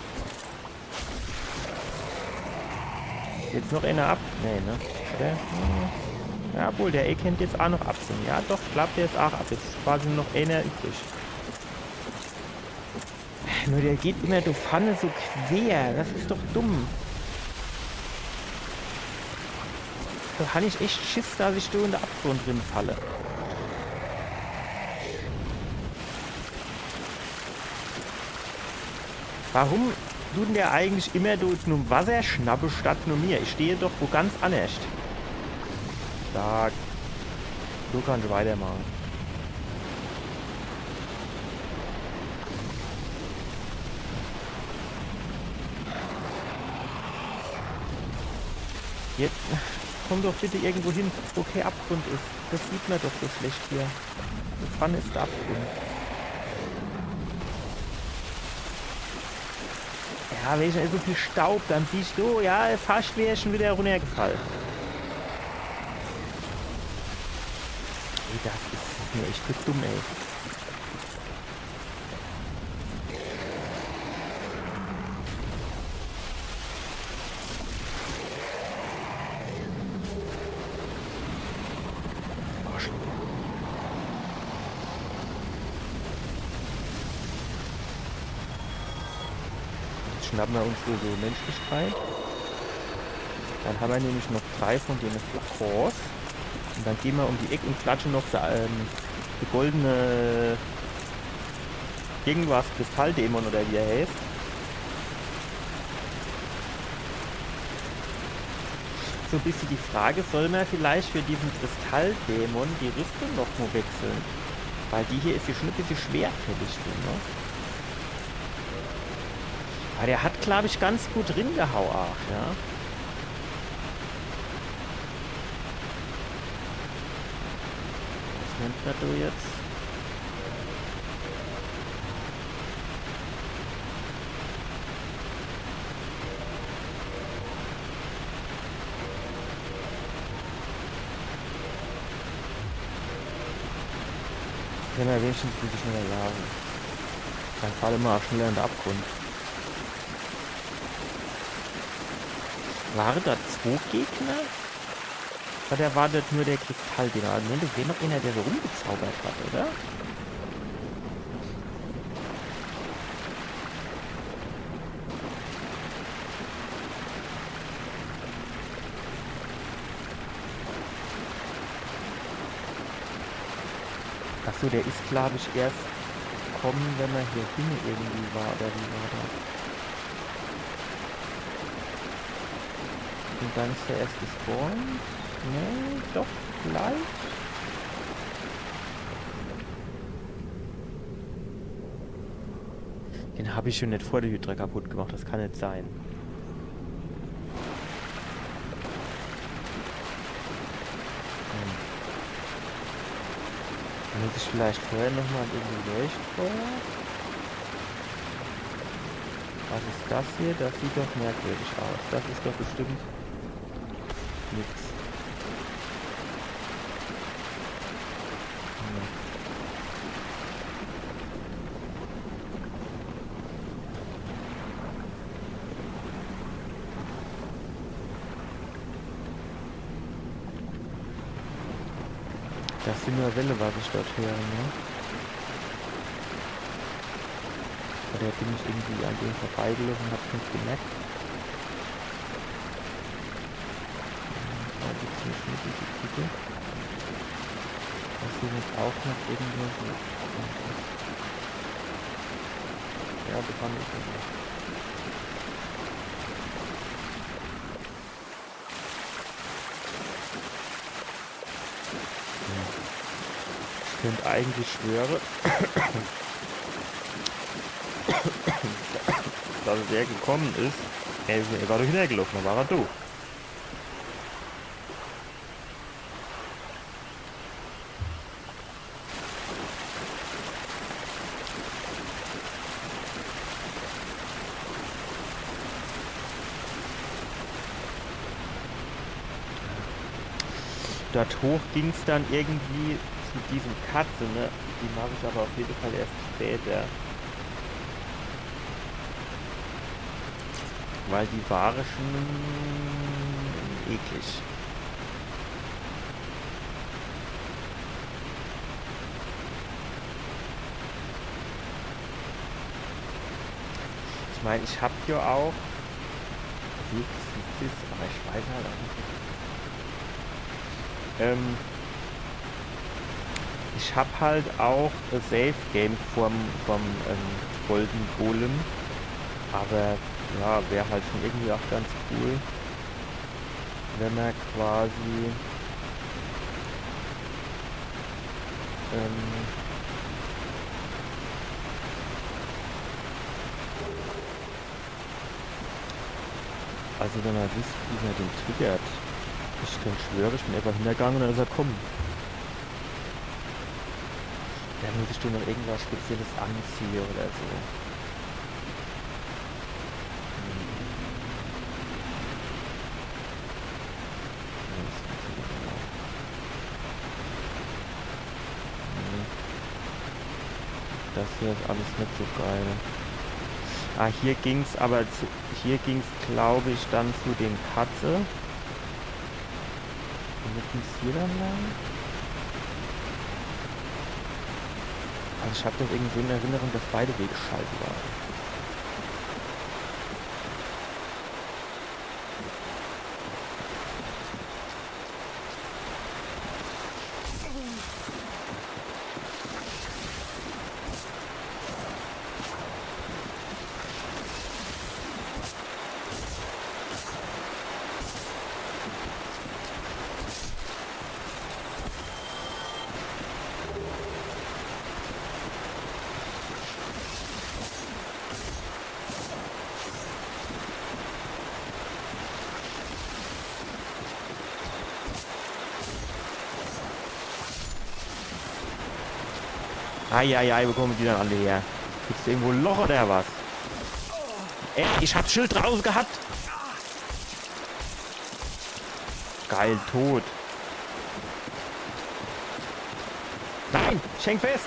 Jetzt noch einer ab? Nee, ne? Oder? Ja, wohl, der kennt jetzt auch noch abziehen. Ja, doch, klappt der jetzt auch ab. Jetzt ist quasi noch einer übrig. Nur der geht immer durch Pfanne so quer. Das ist doch dumm. Da habe ich echt Schiss, dass ich da in der Abgrund drin falle. Warum tut der eigentlich immer durch nur Wasser schnappe statt nur mir? Ich stehe doch wo ganz anders. Stark. So kann ich weitermachen. Jetzt komm doch bitte irgendwo hin, wo kein Abgrund ist. Das sieht man doch so schlecht hier. Die Pfanne ist der Abgrund. Ja, wenn ich so viel Staub, dann siehst du, ja, fast wäre ich schon wieder runtergefallen. Ey, das ist mir echt zu dumm, ey. Schnappen wir uns so Menschlichkeit. Dann haben wir nämlich noch 3 von denen Flakons. Und dann gehen wir um die Ecke und klatschen noch die goldene Irgendwas, Kristalldämon oder wie er heißt. So ein bisschen die Frage, soll man vielleicht für diesen Kristalldämon die Rüstung noch mal wechseln? Weil die hier ist ja schon ein bisschen schwerfällig, ne? Aber der hat, glaube ich, ganz gut ringehau auch, ja. Was nennt man da jetzt? Können wir wenigstens ein bisschen schneller laden. Dann fallen wir auch schneller in den Abgrund. Waren da 2 Gegner? Oder war das nur der Kristalldämon? Also das wäre noch einer, der so rumgezaubert hat, oder? Achso, der ist, glaube ich, erst gekommen, wenn er hier hin irgendwie war, oder wie war das? Und dann ist der erst gespawnt? Nee, doch, gleich. Den habe ich schon nicht vor der Hydra kaputt gemacht, das kann nicht sein. Muss ich vielleicht vorher nochmal irgendwie Leuchtfeuer? Was ist das hier? Das sieht doch merkwürdig aus. Das ist doch bestimmt nichts. Das sind nur Welle, was ich dort höre, ne? Oder bin ich irgendwie an dem vorbeigelaufen und hab's nicht gemerkt? Da gibt's eine schmutzige Kiste. Das hier wird auch noch irgendwo so. Ja, das kann ich nicht. Ich könnte eigentlich schwören, dass der gekommen ist. Er war durch den gelaufen, dann war er doof. Dort hoch ging es dann irgendwie zu diesem Katze, ne? Die mache ich aber auf jeden Fall erst später. Weil die war schon eklig. Ich meine, ich habe hier auch aber ich weiß halt auch nicht. Ich habe halt auch ein Safe Game vom Golden Golem, aber ja, wäre halt schon irgendwie auch ganz cool, wenn man quasi also wenn man wisst, wie man den triggert. Ich kann schwören, ich bin einfach hintergegangen und dann ist er kommen. Da muss ich dir noch irgendwas Spezielles anziehen oder so. Das hier ist alles nicht so geil. Ah, hier ging's aber glaube ich dann zu den Katze. Womit ging's hier dann lang? Also ich habe das irgendwie in Erinnerung, dass beide Wege scheiße waren. Eieiei, wo kommen die dann alle her? Gibt's irgendwo ein Loch oder was? Ey, ich hab Schild draußen gehabt. Geil, tot. Nein, ich häng fest.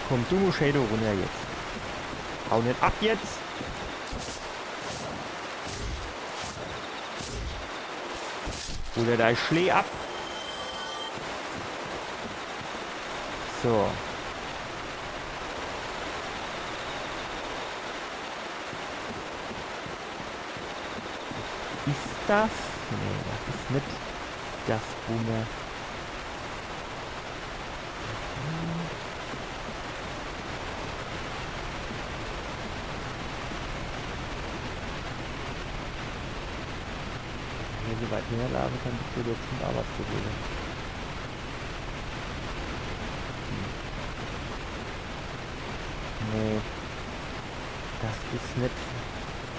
Komm, du musst Shadow runter jetzt. Hau nicht ab jetzt. Oder da Schlee ab. So. Ist das? Nee, das ist nicht das Boomer. Wenn sie weit mehr lagen, kann ich dir jetzt schon Arbeit gewesen. Nee. Das ist nicht.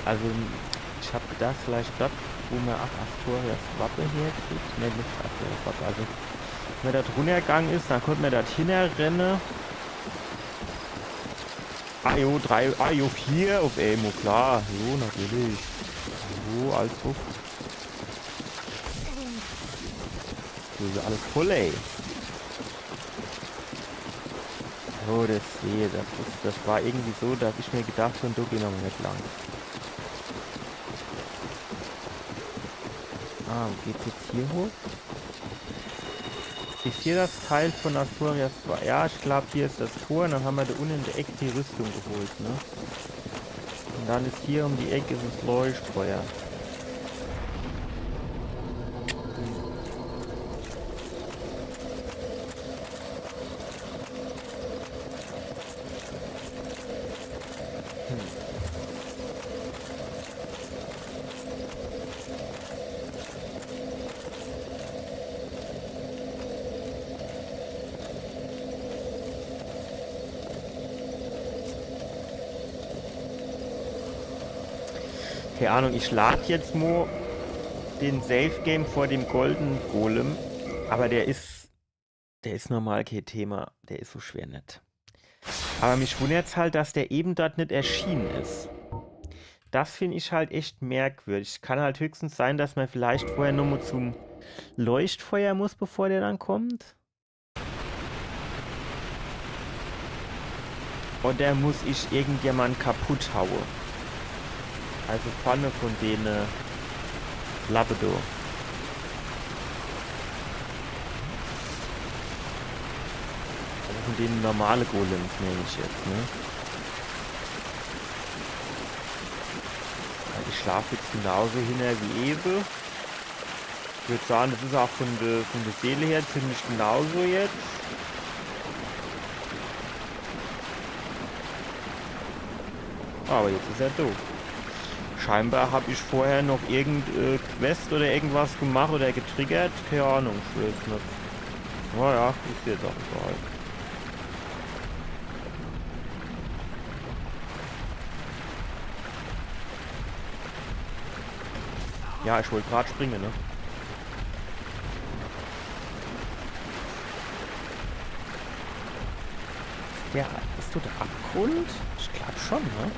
Also, ich habe gedacht, vielleicht dort, wo man auch Asturias Wappe herkriegt. Ne, nicht Asturias Wappe. Also, wenn man da runtergegangen ist, dann konnte man dort hinrennen. AIO 3, AIO 4 auf Emo, klar. Jo, natürlich. Jo, also. So ist alles voll, ey. Oh, das sehe, das war irgendwie so, da habe ich mir gedacht, schon du geh noch nicht lang. Ah, geht's jetzt hier hoch? Ist hier das Teil von Asturias 2? Ja, ich glaube, hier ist das Tor, und dann haben wir da unten in der Ecke die Rüstung geholt, ne? Und dann ist hier um die Ecke das Leuchtfeuer. Keine Ahnung, ich lade jetzt mal den Safe Game vor dem Golden Golem, aber der ist normal kein Thema, der ist so schwer nicht. Aber mich wundert es halt, dass der eben dort nicht erschienen ist. Das finde ich halt echt merkwürdig. Kann halt höchstens sein, dass man vielleicht vorher nur mal zum Leuchtfeuer muss, bevor der dann kommt. Oder muss ich irgendjemand kaputt hauen? Also vorne von denen Labrador. Also von denen normale Golems nehme ich jetzt, ne? Ich schlafe jetzt genauso hin wie eben. Ich würde sagen, das ist auch von der Seele her ziemlich genauso jetzt. Aber jetzt ist er doof. Scheinbar habe ich vorher noch irgendeine Quest oder irgendwas gemacht oder getriggert. Keine Ahnung, ich weiß nicht. Naja, ist jetzt auch egal. Ja, ich wollte gerade springen, ne? Ja, ist du der Abgrund? Ich glaube schon, ne?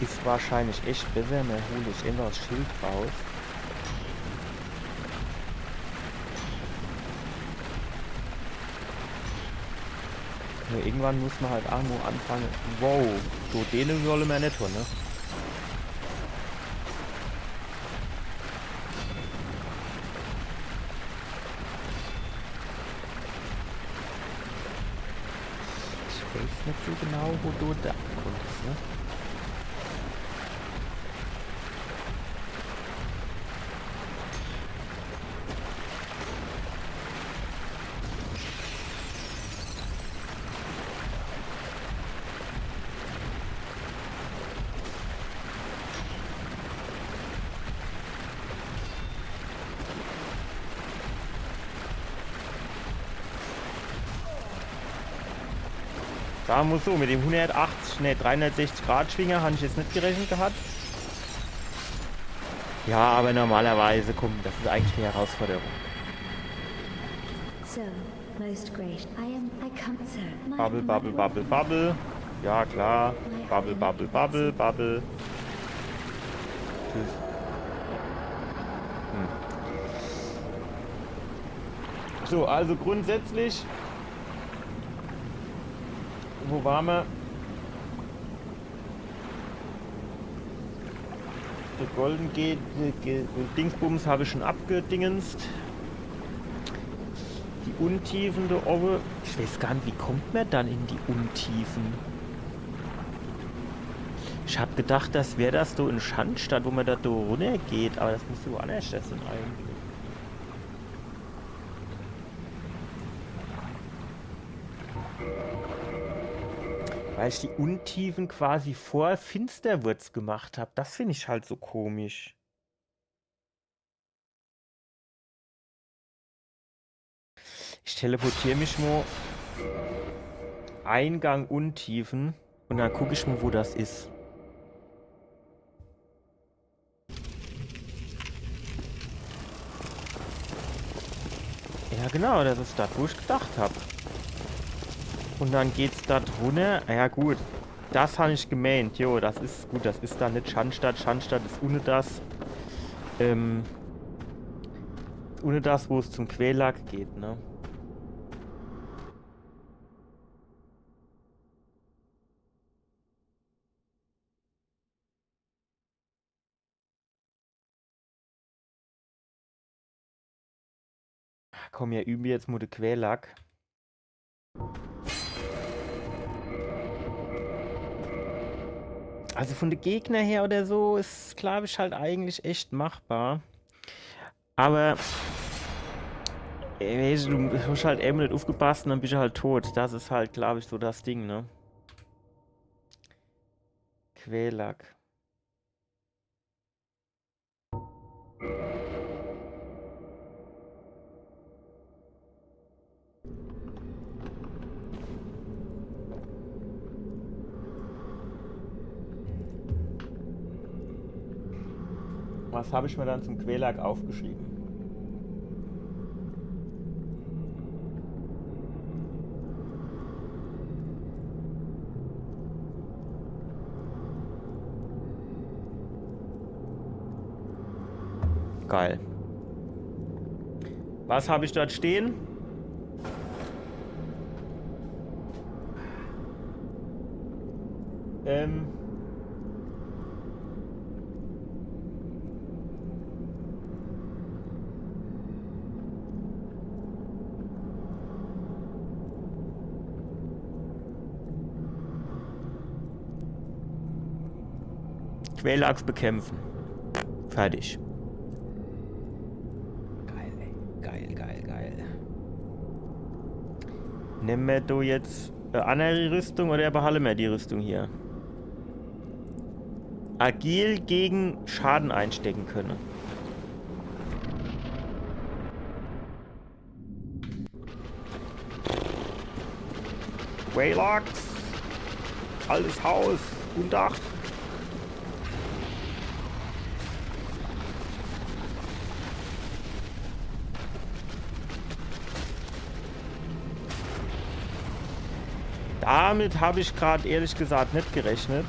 Ist wahrscheinlich echt besser, mehr hole ich immer das Schild raus. Nur irgendwann muss man halt auch nur anfangen. Wow, so denen wollen wir nicht tun, ne? Ich weiß nicht so genau, wo du der Abgrund ist, ne? Da muss so, mit dem 180, ne, 360 Grad Schwinger habe ich jetzt nicht gerechnet gehabt. Ja, aber normalerweise, komm, das ist eigentlich eine Herausforderung. So, most great. I come, sir. Bubble, bubble, bubble, bubble. Ja, klar. Bubble, bubble, bubble, bubble. Tschüss. So, also grundsätzlich, wo waren wir? Der Golden geht, Dingsbums habe ich schon abgedingenst. Die Untiefen da oben. Ich weiß gar nicht, wie kommt man dann in die Untiefen? Ich habe gedacht, das wäre das so in Schandstadt, wo man da runter geht, aber das muss so anders sein eigentlich. Weil ich die Untiefen quasi vor Finsterwurz gemacht habe. Das finde ich halt so komisch. Ich teleportiere mich mal Eingang Untiefen und dann gucke ich mal, wo das ist. Ja genau, das ist das, wo ich gedacht habe. Und dann geht's da drunter. Ja gut, das habe ich gemeint. Jo, das ist gut, das ist da nicht Schandstadt. Schandstadt ist ohne das. Ohne das, wo es zum Quälack geht, ne? Komm, ja, üben wir jetzt mal den Quälack. Also von den Gegnern her oder so ist, glaube ich, halt eigentlich echt machbar. Aber du hast halt eben nicht aufgepasst und dann bist du halt tot. Das ist halt, glaube ich, so das Ding, ne? Quälack. Was habe ich mir dann zum Quälack aufgeschrieben? Geil. Was habe ich dort stehen? Quälachs bekämpfen. Fertig. Geil, ey. Geil, geil, geil. Nehmen wir du jetzt eine andere Rüstung oder behalten wir die Rüstung hier? Agil gegen Schaden einstecken können. Quälachs. Altes Haus. Guten Tag. Damit habe ich gerade ehrlich gesagt nicht gerechnet.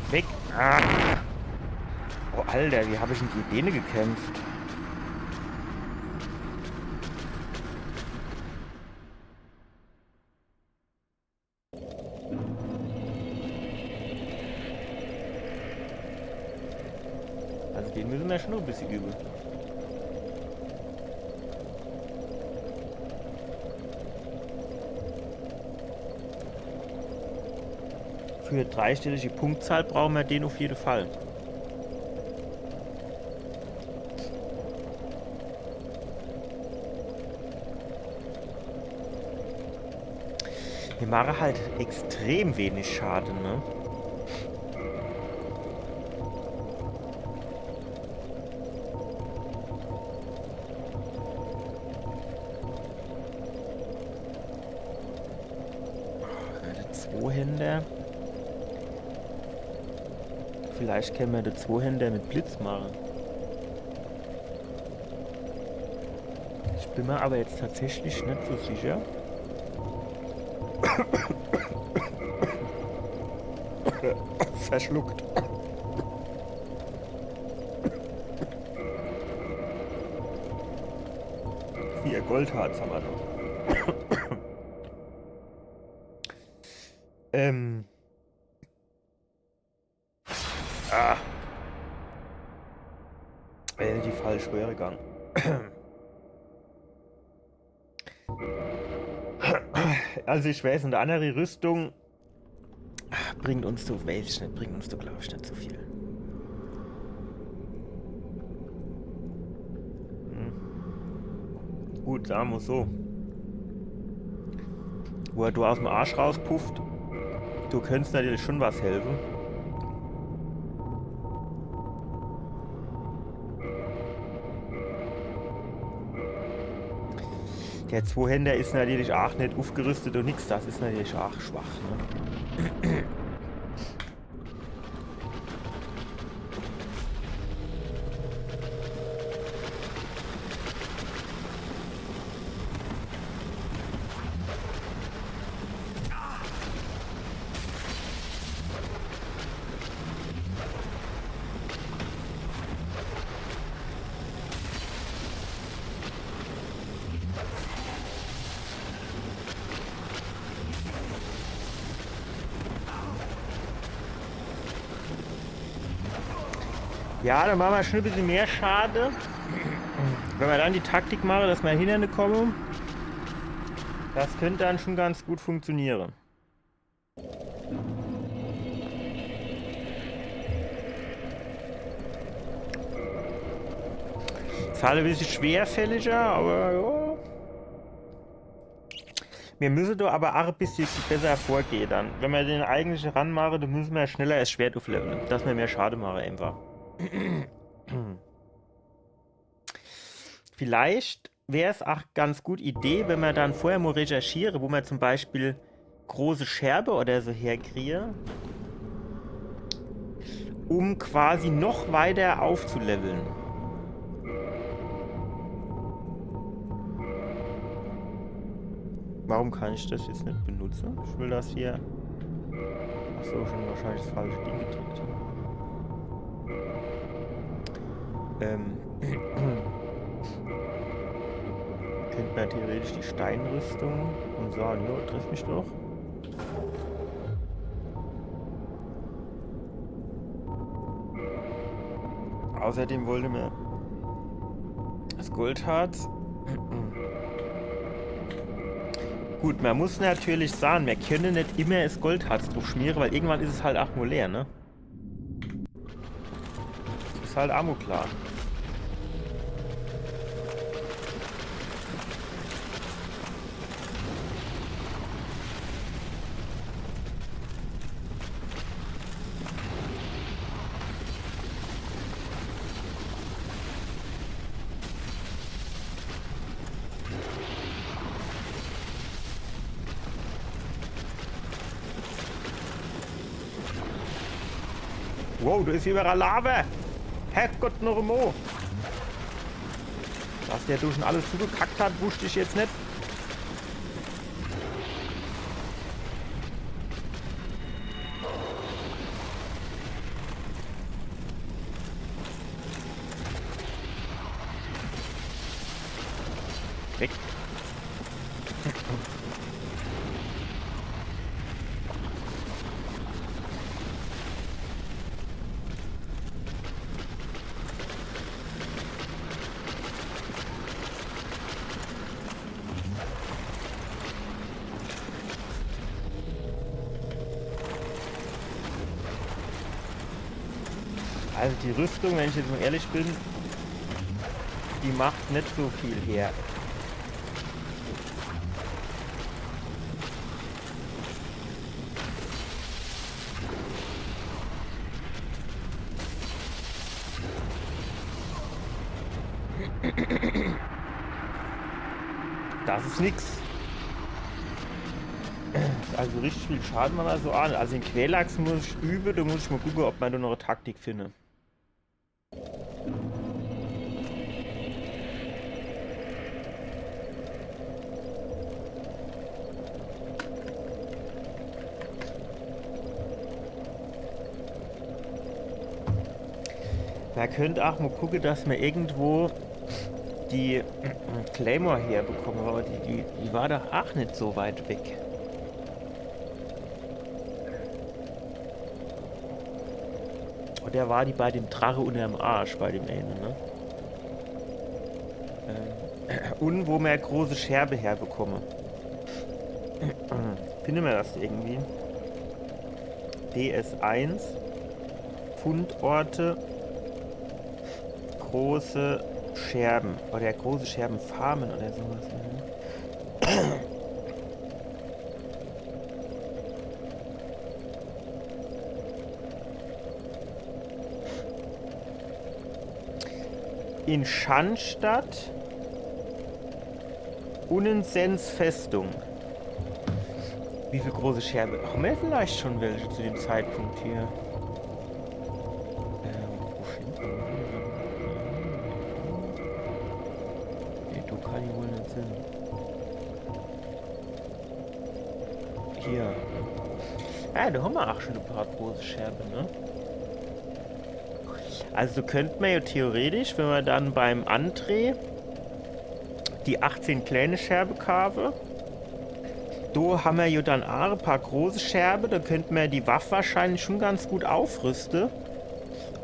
Weg. Ah. Oh, Alter, wie habe ich denn die Däne gekämpft? Also den müssen wir schon noch ein bisschen üben. Für dreistellige Punktzahl brauchen wir den auf jeden Fall. Wir machen halt extrem wenig Schaden, ne? Der Zweihänder. Vielleicht können wir den Zweihänder mit Blitz machen. Ich bin mir aber jetzt tatsächlich nicht so sicher. Verschluckt. Vier Goldharz haben wir noch. Die falsch wäre gegangen. Also ich weiß, eine andere Rüstung bringt uns so, weiß ich nicht, bringt uns so, glaube ich, nicht so viel. Gut, sagen wir so. Wo er du aus dem Arsch rauspufft, du könntest natürlich schon was helfen. Der Zweihänder ist natürlich auch nicht aufgerüstet und nichts, das ist natürlich auch schwach. Ne? Ja, dann machen wir schon ein bisschen mehr Schade. Wenn wir dann die Taktik machen, dass wir hinten kommen, das könnte dann schon ganz gut funktionieren. Ist halt ein bisschen schwerfälliger, aber ja. Wir müssen doch aber auch ein bisschen besser vorgehen dann. Wenn wir den eigentlichen ranmachen, dann müssen wir schneller das Schwert aufleveln, dass wir mehr Schade machen einfach. Vielleicht wäre es auch ganz gut Idee, wenn man dann vorher mal recherchiere, wo man zum Beispiel große Scherbe oder so herkriege, um quasi noch weiter aufzuleveln. Warum kann ich das jetzt nicht benutzen? Ich will das hier... Achso, schon wahrscheinlich das falsche Ding gedrückt. Könnte man theoretisch die Steinrüstung und sagen, jo, triff mich doch. Außerdem wollte mir das Goldharz. Gut, man muss natürlich sagen, wir können nicht immer das Goldharz drauf schmieren, weil irgendwann ist es halt auch nur leer, ne? Das ist halt auch nur klar. Wow, da ist überall Lava. Herrgott, noch einmal. Dass der durch alles zugekackt hat, wusste ich jetzt nicht. Weg. Also die Rüstung, wenn ich jetzt mal ehrlich bin, die macht nicht so viel her. Das ist nix. Also richtig viel Schaden man da so an. Also den Quälachs muss ich üben, da muss ich mal gucken, ob man da noch eine Taktik finde. Man könnte auch mal gucken, dass man irgendwo die Claymore herbekommen, aber die war doch auch nicht so weit weg. Oder war die bei dem Drache unter dem Arsch, bei dem einen, ne? Und wo man große Scherbe herbekomme. Finden wir das irgendwie? DS1 Fundorte große Scherben oder große Scherbenfarmen oder sowas. Ne? In Schandstadt Unnensens Festung. Wie viele große Scherben? Haben wir vielleicht schon welche zu dem Zeitpunkt hier? Nee, du kann ich wohl nicht sein. Hier. Ja, da haben wir auch schon ein paar große Scherben, ne? Also könnte man ja theoretisch, wenn man dann beim André die 18 kleine Scherbe kaufe, da haben wir ja dann auch ein paar große Scherbe, da könnte man die Waffe wahrscheinlich schon ganz gut aufrüsten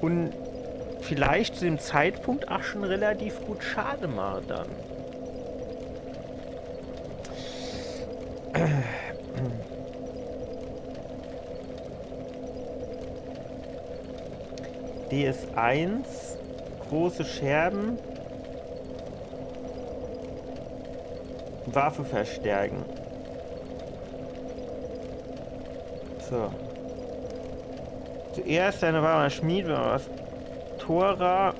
und vielleicht zu dem Zeitpunkt auch schon relativ gut Schaden machen dann. DS1, große Scherben, Waffe verstärken. So. Zuerst eine Waffe Schmied, wenn wir was Tora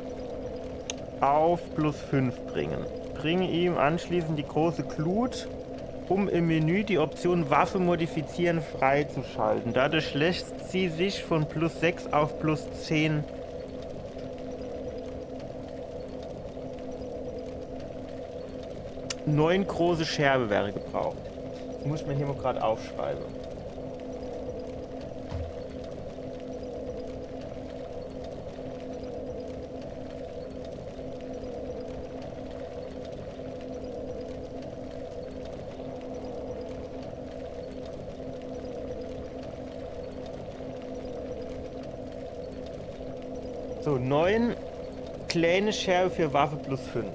auf +5 bringen. Bringe ihm anschließend die große Glut, um im Menü die Option Waffe modifizieren freizuschalten. Dadurch lässt sie sich von +6 auf +10 9 große Scherbe wäre gebraucht. Das muss ich mir hier mal gerade aufschreiben. So, 9 kleine Scherbe für Waffe +5.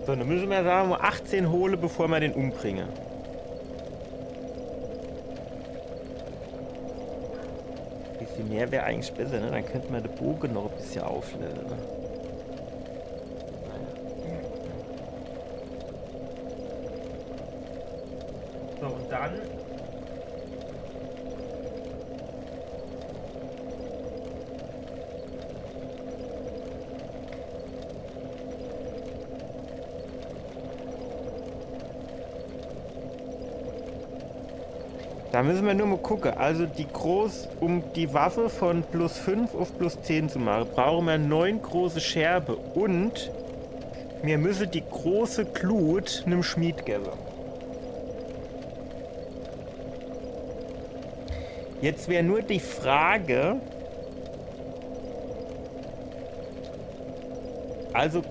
So, dann müssen wir sagen, 18 hole, bevor wir den umbringen. Ein bisschen mehr wäre eigentlich besser, ne? Dann könnten wir den Bogen noch ein bisschen aufladen. Ne? So, und dann da müssen wir nur mal gucken. Also um die Waffe von +5 auf +10 zu machen, brauchen wir 9 große Scherbe und mir müsse die große Glut einem Schmied geben. Jetzt wäre nur die Frage, also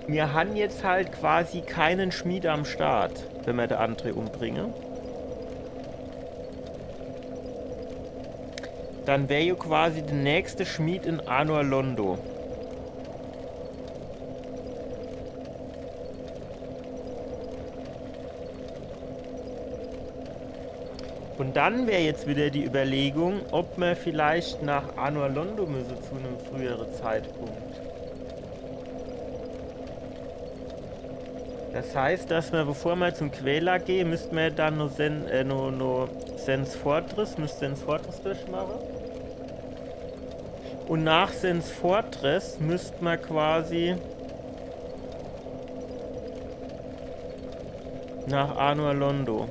wir haben jetzt halt quasi keinen Schmied am Start, wenn wir den André umbringen. Dann wäre ja quasi der nächste Schmied in Anor Londo. Und dann wäre jetzt wieder die Überlegung, ob man vielleicht nach Anor Londo müsse zu einem früheren Zeitpunkt. Das heißt, dass wir, bevor wir zum Quäler gehen, müssten wir dann noch Sens Fortress durchmachen. Und nach Sens Fortress müssten wir quasi nach Anor Londo.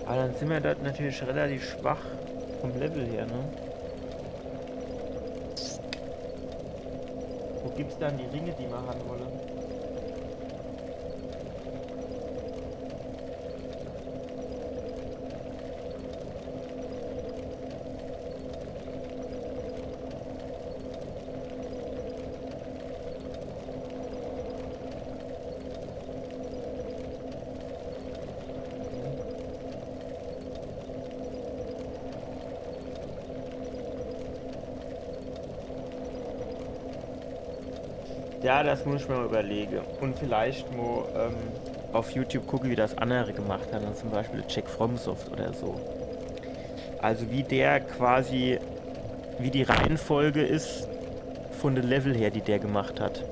Aber dann sind wir dort natürlich relativ schwach vom Level her, ne? Wo gibt's dann die Ringe, die wir haben wollen? Ja, das muss ich mir mal überlegen. Und vielleicht mal auf YouTube gucken, wie das andere gemacht haben. Also zum Beispiel Jack FromSoft oder so. Also wie der quasi, wie die Reihenfolge ist von den Level her, die der gemacht hat.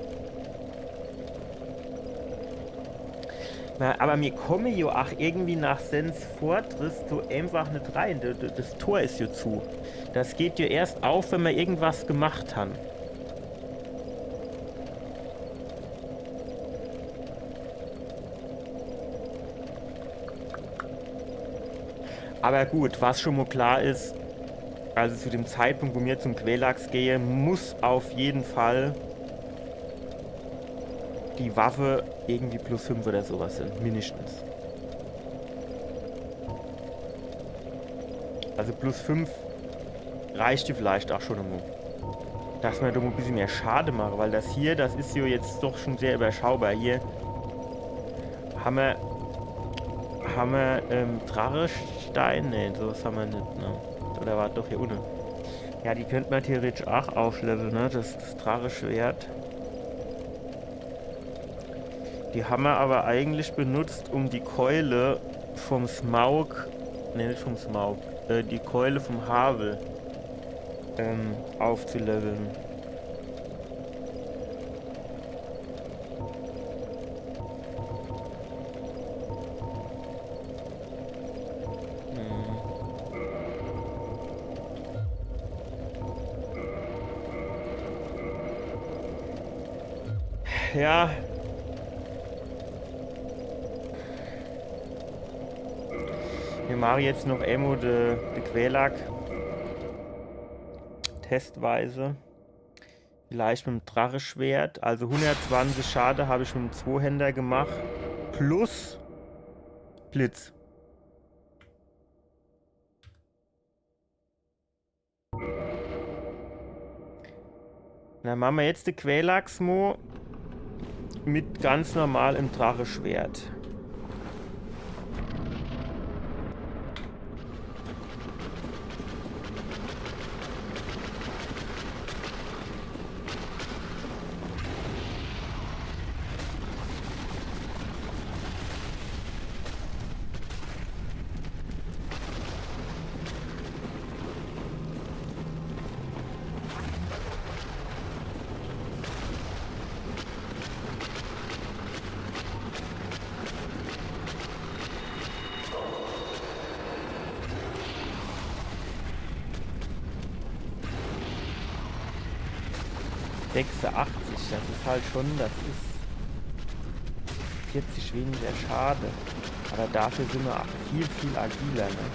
Na, aber mir komme ja auch irgendwie nach Sens Fortress so einfach nicht rein. Das Tor ist ja zu. Das geht ja erst auf, wenn wir irgendwas gemacht haben. Aber gut, was schon mal klar ist, also zu dem Zeitpunkt, wo wir zum Quelax gehen, muss auf jeden Fall die Waffe irgendwie plus 5 oder sowas sind, mindestens. Also plus 5 reicht die vielleicht auch schon einmal. Dass wir da mal ein bisschen mehr Schade machen, weil das hier, das ist ja jetzt doch schon sehr überschaubar. Hier haben wir Drachestein? Ne, sowas haben wir nicht, ne? Oder war doch hier unten? Ja, die könnte man theoretisch auch aufleveln, ne? Das Dracheschwert. Die haben wir aber eigentlich benutzt, um die Keule vom Smaug, ne, nicht vom Smaug, die Keule vom Havel aufzuleveln. Ja. Wir machen jetzt noch Emo de Quelac. Testweise. Vielleicht mit dem Dracheschwert. Also 120 Schade habe ich mit dem Zweihänder gemacht. Plus Blitz. Dann machen wir jetzt die Quelax-Mo mit ganz normal im Dracheschwert. Das ist halt schon, das ist 40 weniger Schade. Aber dafür sind wir auch viel agiler, ne?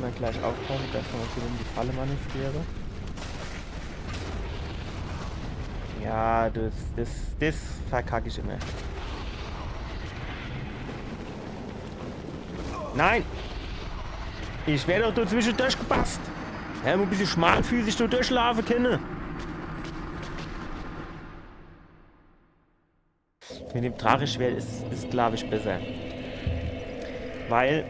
wir gleich aufpassen, dass wir uns hier in die Falle manövrieren. Ja, das verkacke ich immer. Nein! Ich werde doch dort zwischendurch gepasst. Ja, ein bisschen schmalfüßig dort durchlaufen können. Mit dem Dracheschwert ist glaube ich, besser. Weil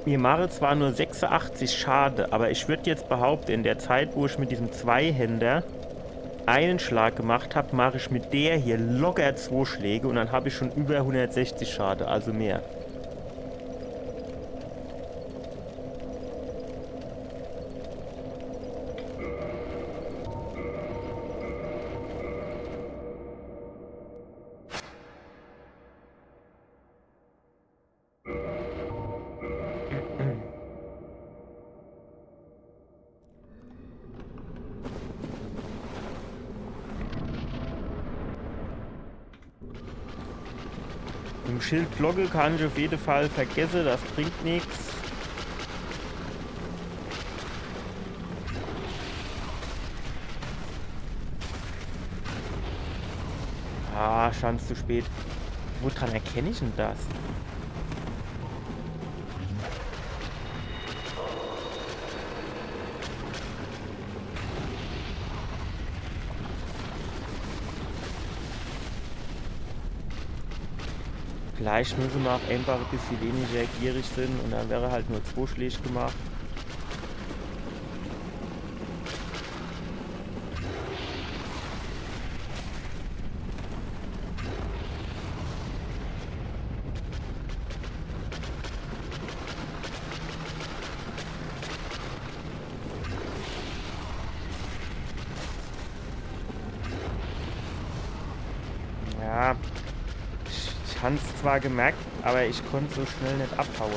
wir machen zwar nur 86 Schade, aber ich würde jetzt behaupten, in der Zeit, wo ich mit diesem Zweihänder einen Schlag gemacht habe, mache ich mit der hier locker 2 Schläge und dann habe ich schon über 160 Schade, also mehr. Im Schildglocke kann ich auf jeden Fall vergessen, das bringt nichts. Ah, schon zu spät. Woran erkenne ich denn das? Vielleicht müssen wir auch einfach ein bisschen weniger gierig sind und dann wäre halt nur 2 Schläge gemacht. Ja. Ich habe es zwar gemerkt, aber ich konnte so schnell nicht abhauen.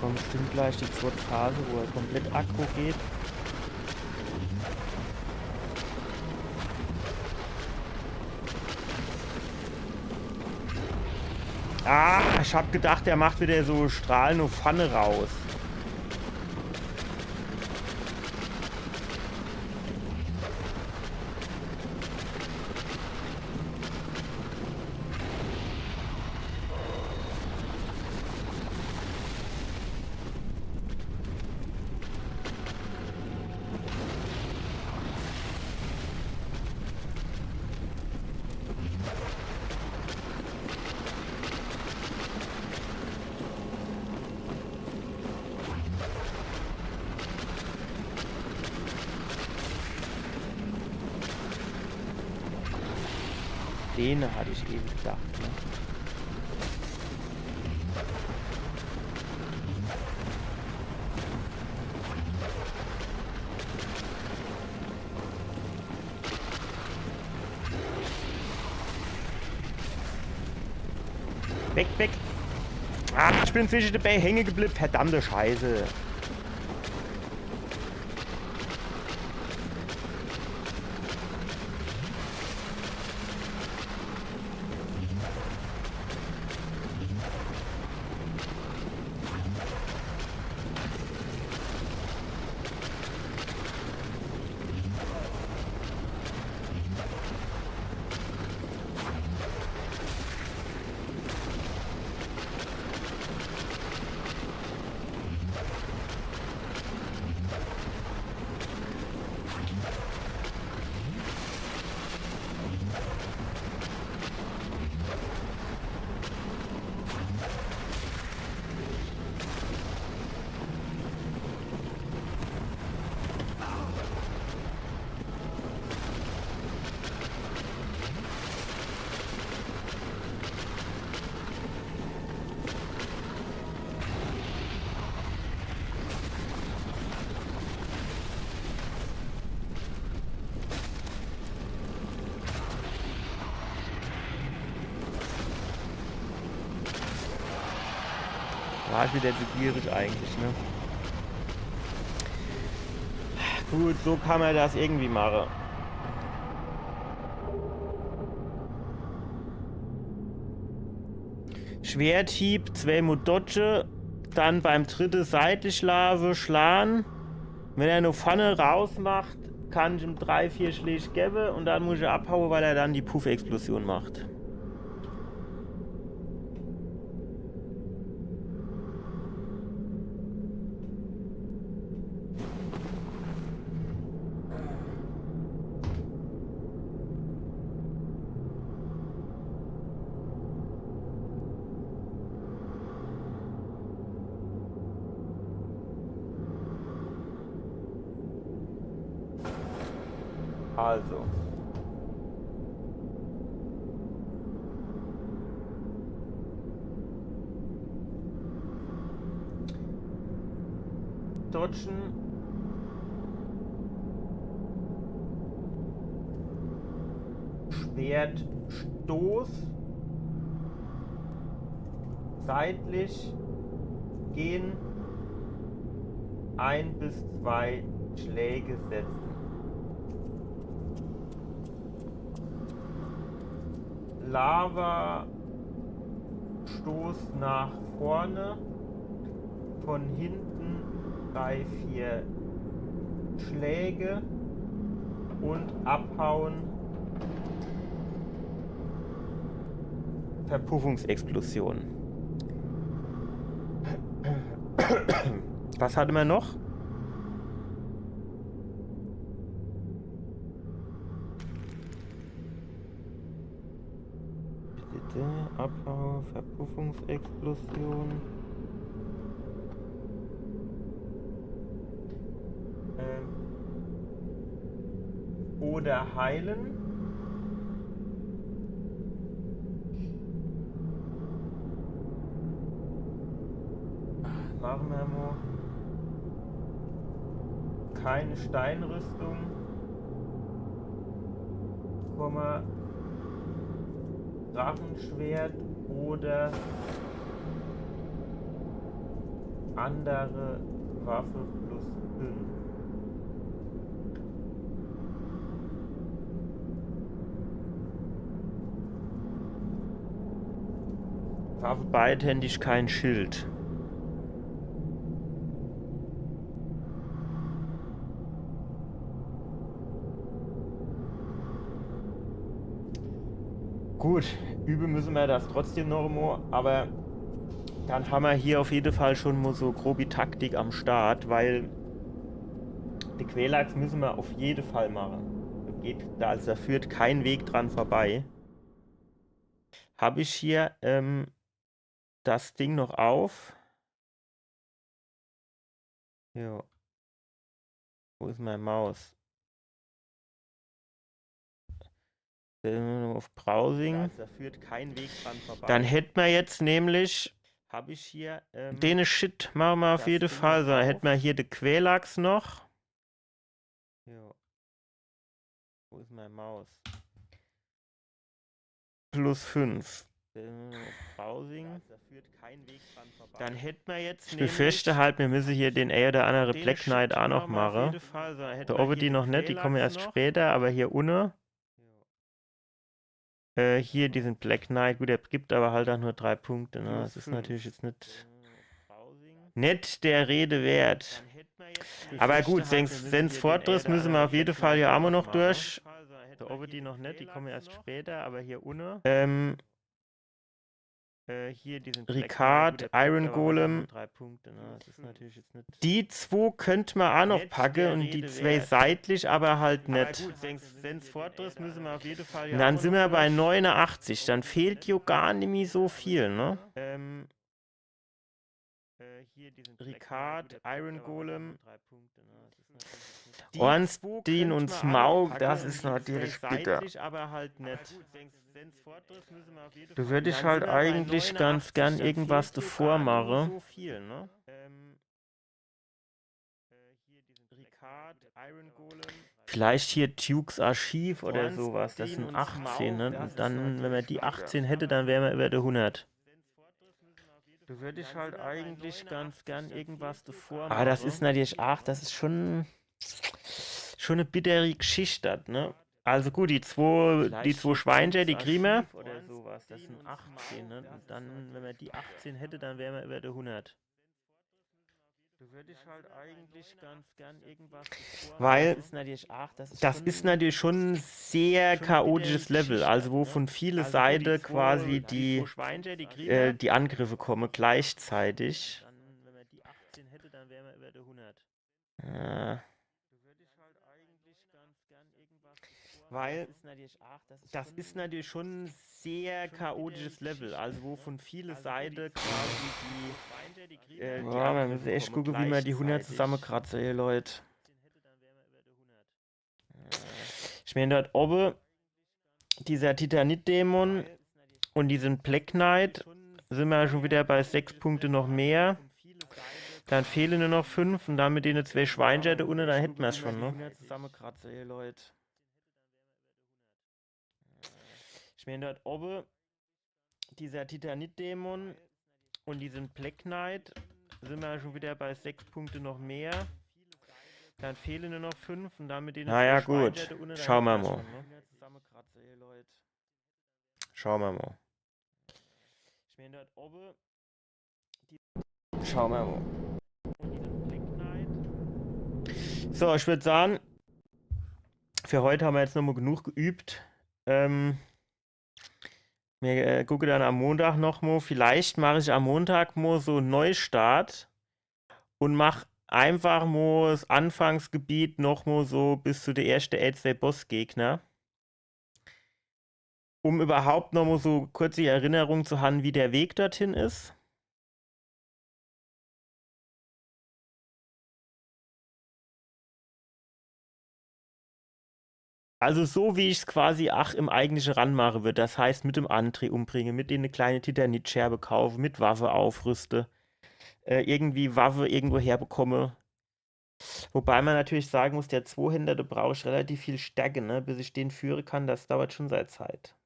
Kommt bestimmt gleich die zweite Phase, wo er komplett aggro geht. Ah, ich hab gedacht, er macht wieder so Strahlen und Pfanne raus. Den hatte ich eben gedacht. Ne? Weg, weg! Ah, ich bin zwischen dabei hängen geblieben. Verdammte Scheiße. War ich wieder zu gierig eigentlich, ne? Gut, so kann man das irgendwie machen. Schwerthieb, 2 Dodge, dann beim dritten seitlich schlagen. Wenn er nur vorne rausmacht, kann ich ihm 3, 4 Schläge geben und dann muss ich abhauen, weil er dann die Puff-Explosion macht. Also. Dodgen. Schwertstoß. Seitlich gehen. 1 bis 2 Schläge setzen. Lava Stoß nach vorne, von hinten 3, 4 Schläge und abhauen. Verpuffungsexplosion. Was hatten wir noch? Abbau, Verpuffungsexplosion. Oder heilen. Machen wir mal. Keine Steinrüstung. Komma. Drachenschwert oder andere Waffe plus 5. Waffe beidhändig, kein Schild. Gut, üben müssen wir das trotzdem noch mal, aber dann haben wir hier auf jeden Fall schon mal so grobe Taktik am Start, weil die Quelax müssen wir auf jeden Fall machen. Da führt kein Weg dran vorbei. Habe ich hier das Ding noch auf? Ja. Wo ist meine Maus? Auf Browsing. Da führt kein Weg dran vorbei. Dann hätten wir jetzt nämlich, habe ich hier, den Shit machen wir auf jeden Fall. So, dann hätten wir hier die Quelax noch. Ja. Wo ist meine Maus? Plus 5. Browsing. Dann hätten wir jetzt. Ich befürchte halt, wir müssen hier den oder andere Black Knight auch noch machen. Da oben die noch nicht, die kommen erst später, aber hier unten. Hier diesen Black Knight, gut, der gibt aber halt auch nur 3 Punkte, ne? Das ist natürlich jetzt nicht der Rede wert. Aber gut, Sens Fortress müssen wir auf jeden Fall hier auch noch durch. Da oben die noch nicht, die kommen erst später, aber hier unten. Hier diesen Ricard, Iron Golem. 3 Punkte, ne? Das ist natürlich jetzt nicht. Die 2 könnte man auch noch packen und die 2 seitlich, aber halt nicht. Gut, Sens Fortress müssen wir auf jeden Fall. Und dann sind wir bei 89. Dann fehlt jo gar nicht mehr so viel, ne? Hier diesen Ricard, Iron Golem. 3 Punkte, ne? Ornstein und Smaug, das ist natürlich bitter. Aber halt nicht. Da würde ich halt eigentlich ganz gern irgendwas davor machen. Vielleicht hier Dukes Archiv oder sowas. Das sind 18, ne? Und dann, wenn man die 18 hätte, dann wären wir über der 100. Da würde ich halt eigentlich ganz gern irgendwas davor machen. Das ist natürlich auch, das ist schon eine bittere Geschichte, ne? Also gut, die zwei Schweinchen, die kriegen wir. Oder sowas, das sind 18, ne? Und dann, wenn man die 18 hätte, dann wären wir über der 100. Da würde ich halt eigentlich ganz gern irgendwas davor. Weil das ist natürlich schon ein sehr chaotisches Level, also wo von vielen Seiten quasi die Angriffe kommen gleichzeitig. Dann, wenn man die 18 hätte, dann wären wir über der 100. Weil das ist natürlich schon ein sehr chaotisches Level, also wo von vielen Seiten quasi die man muss echt gucken, wie man die 100 zusammenkratzt, ey, Leute. Ich meine, dort oben dieser Titanit-Dämon und diesen Black Knight sind wir ja schon wieder bei 6 Punkte noch mehr. Dann fehlen nur noch 5 und dann mit denen 2 Schweinchen da unten, dann hätten wir es schon, ne? Zusammenkratze, ey, Leute. Ich meine, dort oben dieser Titanit-Dämon und diesen Black Knight sind wir ja schon wieder bei 6 Punkte noch mehr. Dann fehlen nur noch 5 und dann mit denen. Naja, gut. Schauen wir mal. Schauen wir mal. Schauen wir mal. So, ich würde sagen, für heute haben wir jetzt nochmal genug geübt. Wir gucken dann am Montag nochmal. Vielleicht mache ich am Montag mal so einen Neustart und mache einfach mal das Anfangsgebiet nochmal so bis zu der ersten L2-Bossgegner. Um überhaupt nochmal so kurz die Erinnerung zu haben, wie der Weg dorthin ist. Also so wie ich es quasi im eigentlichen Run mache wird. Das heißt mit dem André umbringe, mit denen eine kleine Titanit-Scherbe kaufe, mit Waffe aufrüste, irgendwie Waffe irgendwo herbekomme. Wobei man natürlich sagen muss, der Zweihänder, da brauche ich relativ viel Stärke, ne? Bis ich den führen kann, das dauert schon seine Zeit.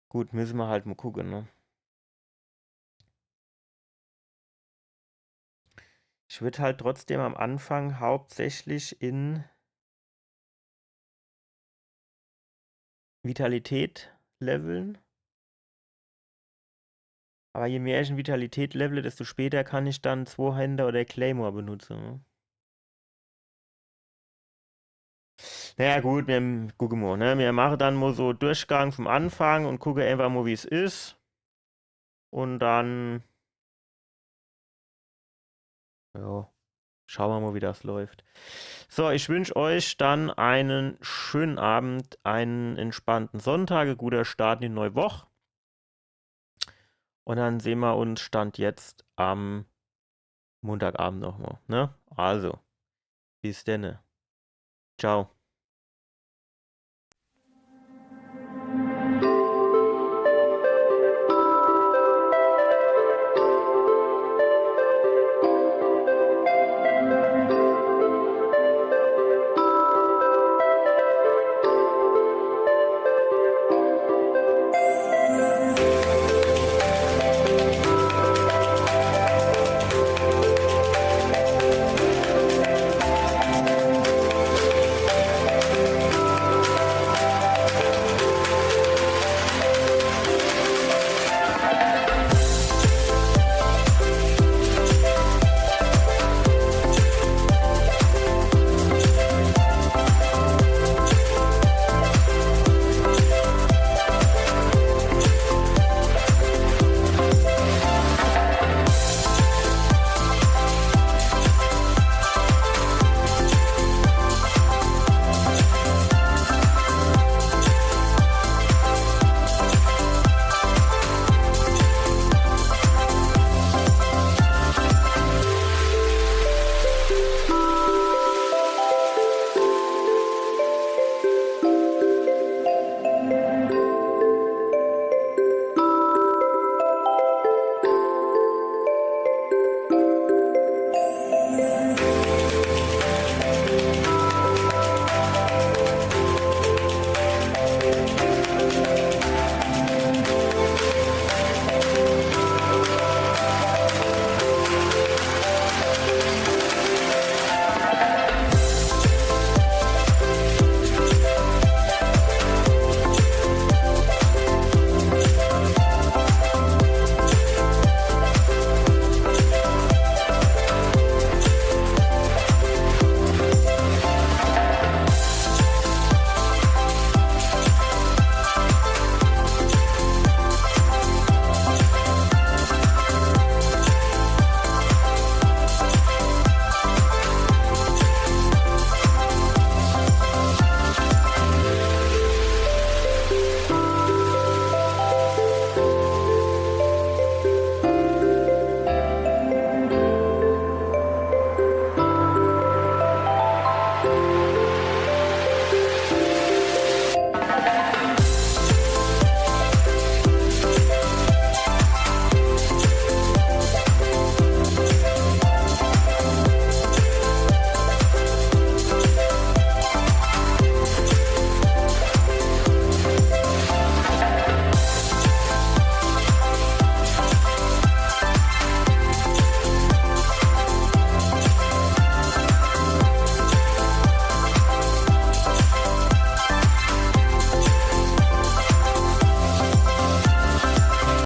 Gut, müssen wir halt mal gucken, ne? Ich würde halt trotzdem am Anfang hauptsächlich in Vitalität leveln. Aber je mehr ich in Vitalität levele, desto später kann ich dann Zweihänder oder Claymore benutzen. Ne? Naja gut, wir gucken mal, ne? Wir machen dann mal so Durchgang vom Anfang und gucken einfach mal, wie es ist. Und dann ja, schauen wir mal, wie das läuft. So, ich wünsche euch dann einen schönen Abend, einen entspannten Sonntag, ein guter Start in die neue Woche. Und dann sehen wir uns Stand jetzt am Montagabend nochmal. Ne? Also, bis denn. Ciao.